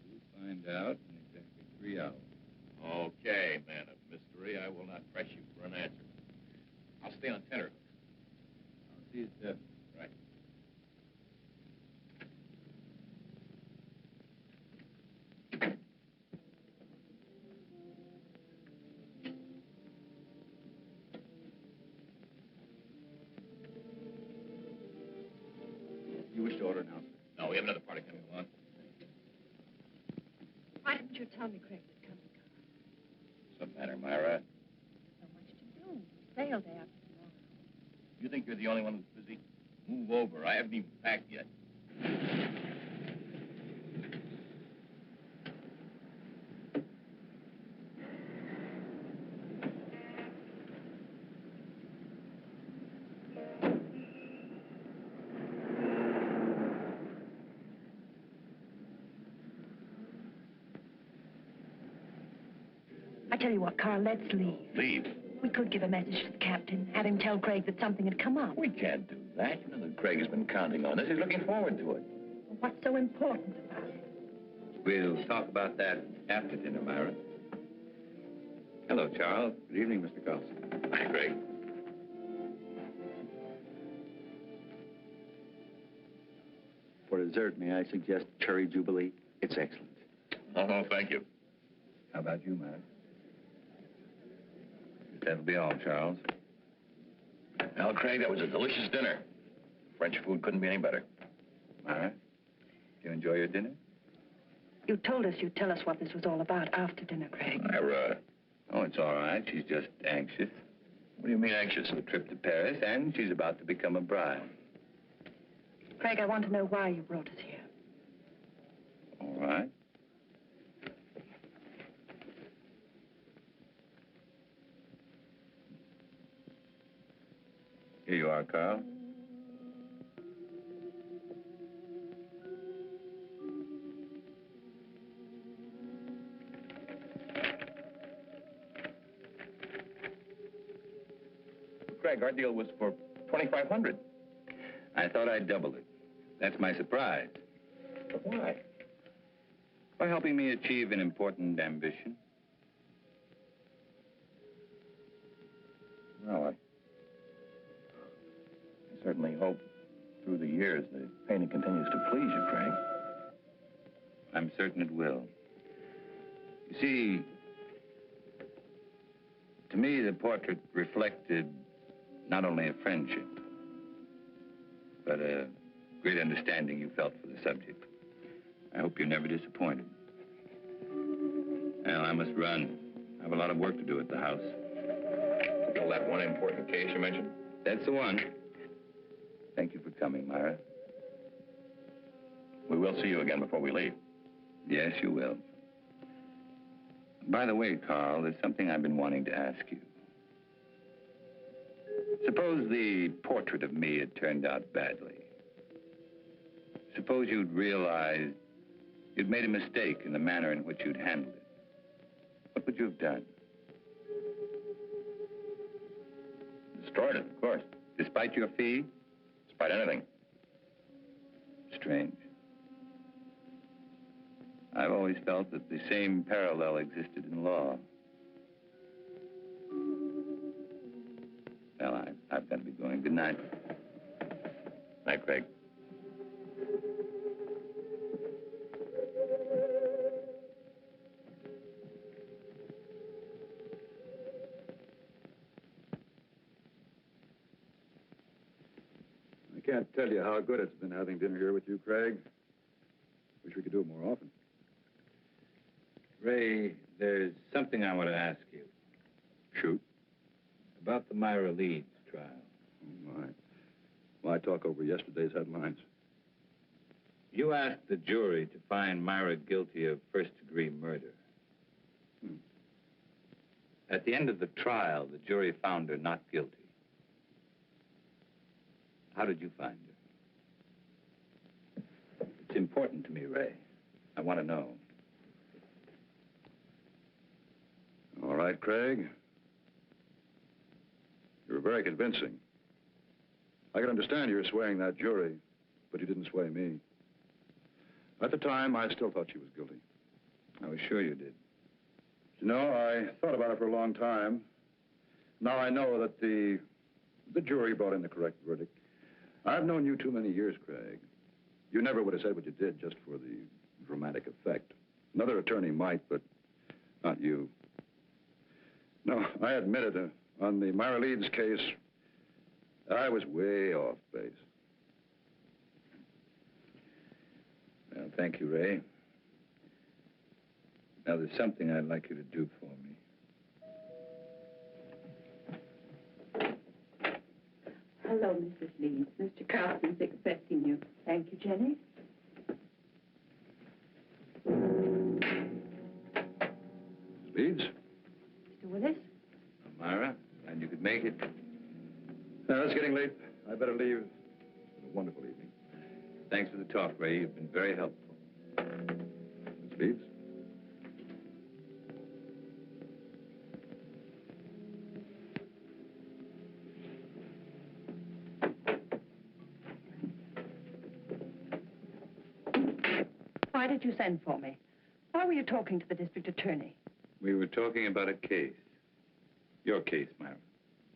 We'll find out in exactly 3 hours. Okay, man of mystery. I will not press you for an answer. I'll stay on tenterhooks. I'll see you at 7. Right. You wish to order now, sir? No, we have another party coming along. Why didn't you tell me Craig was coming? What's the matter, Myra? So much to do. Sale day after tomorrow. You think you're the only one who's busy? Move over. I haven't even packed yet. I tell you what, Carl, let's leave. Leave? We could give a message to the captain, have him tell Craig that something had come up. We can't do that. You know that Craig has been counting on this. He's looking forward to it. What's so important about it? We'll talk about that after dinner, Myra. Hello, Charles. Good evening, Mr. Carlson. Hi, Craig. For dessert, may I suggest cherry jubilee? It's excellent. Oh, thank you. How about you, Myra? That'll be all, Charles. Well, Craig, that was a delicious dinner. French food couldn't be any better. Myra, do you enjoy your dinner? You told us you'd tell us what this was all about after dinner, Craig. Myra. Oh, it's all right. She's just anxious. What do you mean anxious? A trip to Paris, and she's about to become a bride. Craig, I want to know why you brought us here. All right. Here you are, Carl. Craig, our deal was for $2,500. I thought I'd double it. That's my surprise. But why? For helping me achieve an important ambition. Well, I certainly hope through the years the painting continues to please you, Craig. I'm certain it will. You see, to me, the portrait reflected not only a friendship, but a great understanding you felt for the subject. I hope you're never disappointed. Well, I must run. I have a lot of work to do at the house. Still that one important case you mentioned? That's the one. Thank you for coming, Myra. We will see you again before we leave. Yes, you will. By the way, Carl, there's something I've been wanting to ask you. Suppose the portrait of me had turned out badly. Suppose you'd realized you'd made a mistake in the manner in which you'd handled it. What would you have done? Destroyed it, of course. Despite your fee? Despite anything. Strange. I've always felt that the same parallel existed in law. Well, I've got to be going. Good night. Night, Craig. I can't tell you how good it's been having dinner here with you, Craig. Wish we could do it more often. Ray, there's something I want to ask you. Shoot. About the Myra Leeds trial. Oh, my. Why talk over yesterday's headlines? You asked the jury to find Myra guilty of first-degree murder. At the end of the trial, the jury found her not guilty. How did you find her? important to me, Ray. I want to know. All right, Craig. You're very convincing. I can understand you're swaying that jury, but you didn't sway me. At the time, I still thought she was guilty. I was sure you did. You know, I thought about it for a long time. Now I know that the jury brought in the correct verdict. I've known you too many years, Craig. You never would have said what you did just for the dramatic effect. Another attorney might, but not you. No, I admit it. On the Myra Leeds case, I was way off base. Well, thank you, Ray. Now, there's something I'd like you to do for me. Hello, Mrs. Leeds. Mr. Carlson's expecting you. Thank you, Jenny. Leeds? Mr. Willis? Myra, glad you could make it. Now, it's getting late. I better leave. It's a wonderful evening. Thanks for the talk, Ray. You've been very helpful. Miss Leeds? Why did you send for me? Why were you talking to the district attorney? We were talking about a case. Your case, Myra.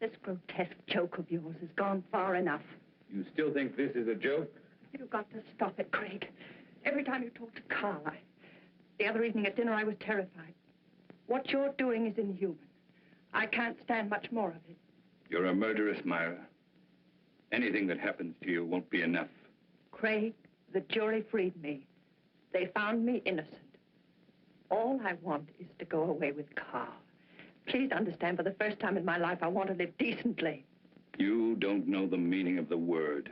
This grotesque joke of yours has gone far enough. You still think this is a joke? You've got to stop it, Craig. Every time you talk to Carl, the other evening at dinner, I was terrified. What you're doing is inhuman. I can't stand much more of it. You're a murderess, Myra. Anything that happens to you won't be enough. Craig, the jury freed me. They found me innocent. All I want is to go away with Carl. Please understand, for the first time in my life, I want to live decently. You don't know the meaning of the word.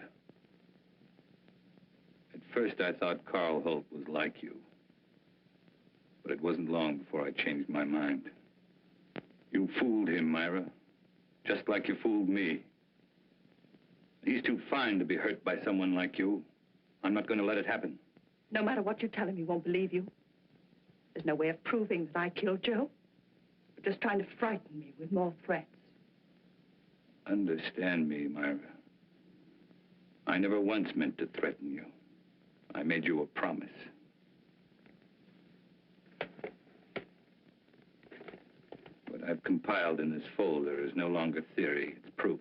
At first, I thought Carl Holt was like you. But it wasn't long before I changed my mind. You fooled him, Myra. Just like you fooled me. He's too fine to be hurt by someone like you. I'm not going to let it happen. No matter what you tell him, he won't believe you. There's no way of proving that I killed Joe. You're just trying to frighten me with more threats. Understand me, Myra. I never once meant to threaten you. I made you a promise. What I've compiled in this folder is no longer theory, it's proof.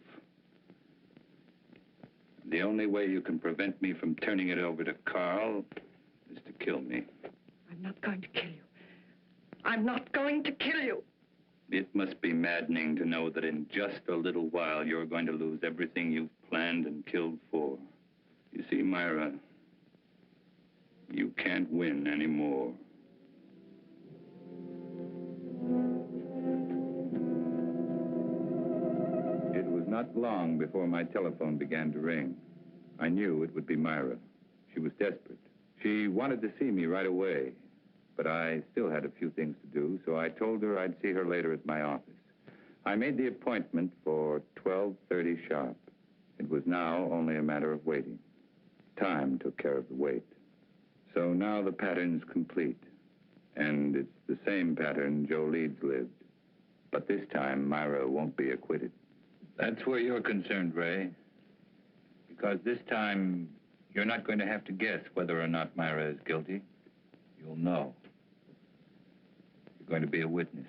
The only way you can prevent me from turning it over to Carl is to kill me. I'm not going to kill you. I'm not going to kill you. It must be maddening to know that in just a little while you're going to lose everything you've planned and killed for. You see, Myra, you can't win anymore. It was not long before my telephone began to ring. I knew it would be Myra. She was desperate. She wanted to see me right away, but I still had a few things to do, so I told her I'd see her later at my office. I made the appointment for 12:30 sharp. It was now only a matter of waiting. Time took care of the wait. So now the pattern's complete, and it's the same pattern Joe Leeds lived. But this time, Myra won't be acquitted. That's where you're concerned, Ray. Because this time, you're not going to have to guess whether or not Myra is guilty. You'll know. You're going to be a witness.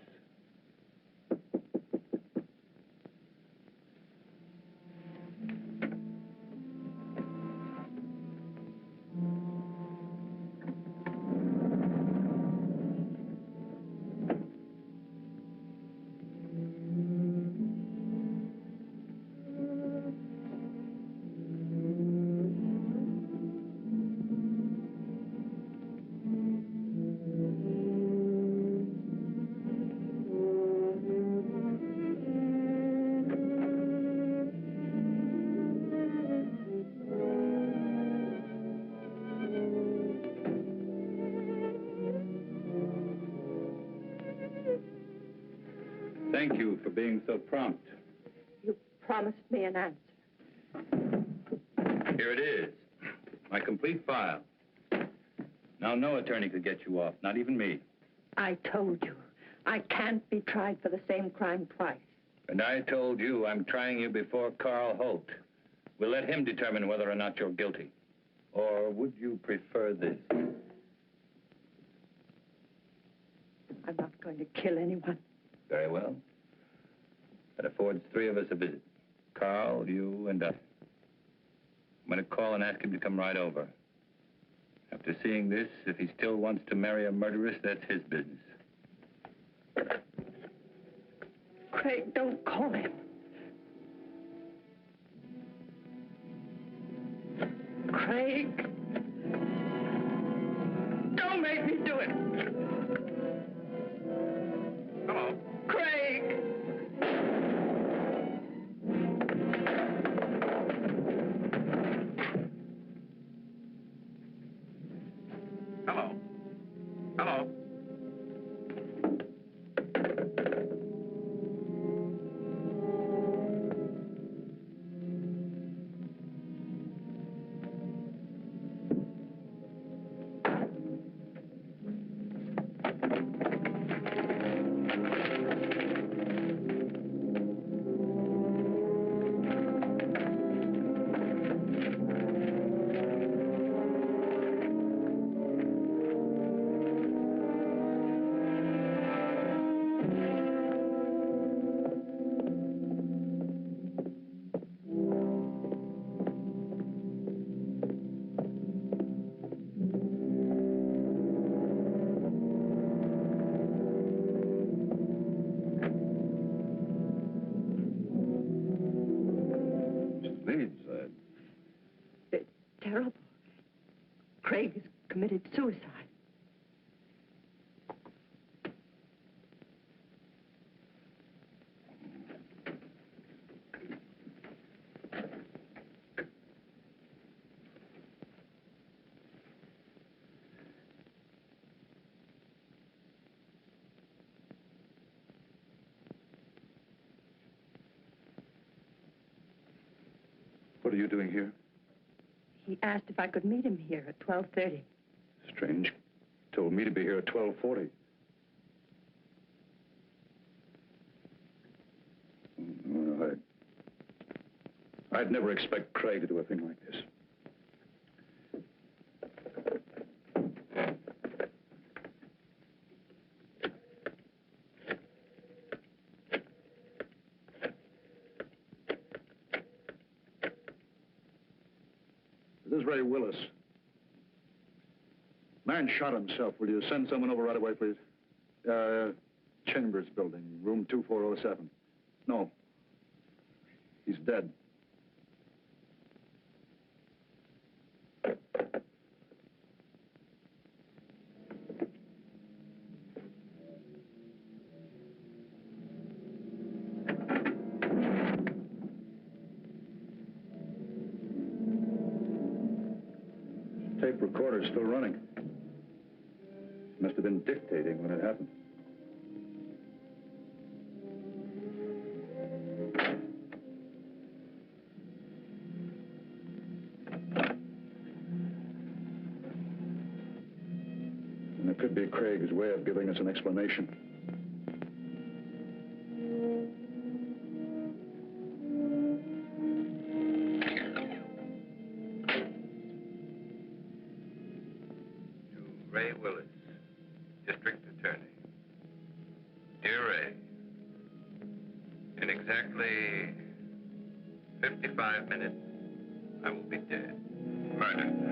Thank you for being so prompt. You promised me an answer. Here it is, my complete file. Now, no attorney could get you off, not even me. I told you, I can't be tried for the same crime twice. And I told you I'm trying you before Carl Holt. We'll let him determine whether or not you're guilty. Or would you prefer this? I'm not going to kill anyone. Very well. That affords three of us a visit. Carl, you, and I. I'm going to call and ask him to come right over. After seeing this, if he still wants to marry a murderess, that's his business. Craig, don't call him. Craig. Don't make me do it. Hello. Craig. Hello. Hello. Leeds, It's terrible. Craig has committed suicide. what are you doing here? He asked if I could meet him here at 12:30. Strange. Told me to be here at 12:40. Well, I'd never expect Craig to do a thing like this. This is Ray Willis. Man shot himself. Will you send someone over right away, please? Chambers building, room 2407. No. He's dead. Tape recorder's still running. Must have been dictating when it happened. And it could be Craig's way of giving us an explanation. Ray Willis, District Attorney. Dear Ray, in exactly 55 minutes, I will be dead. Murdered.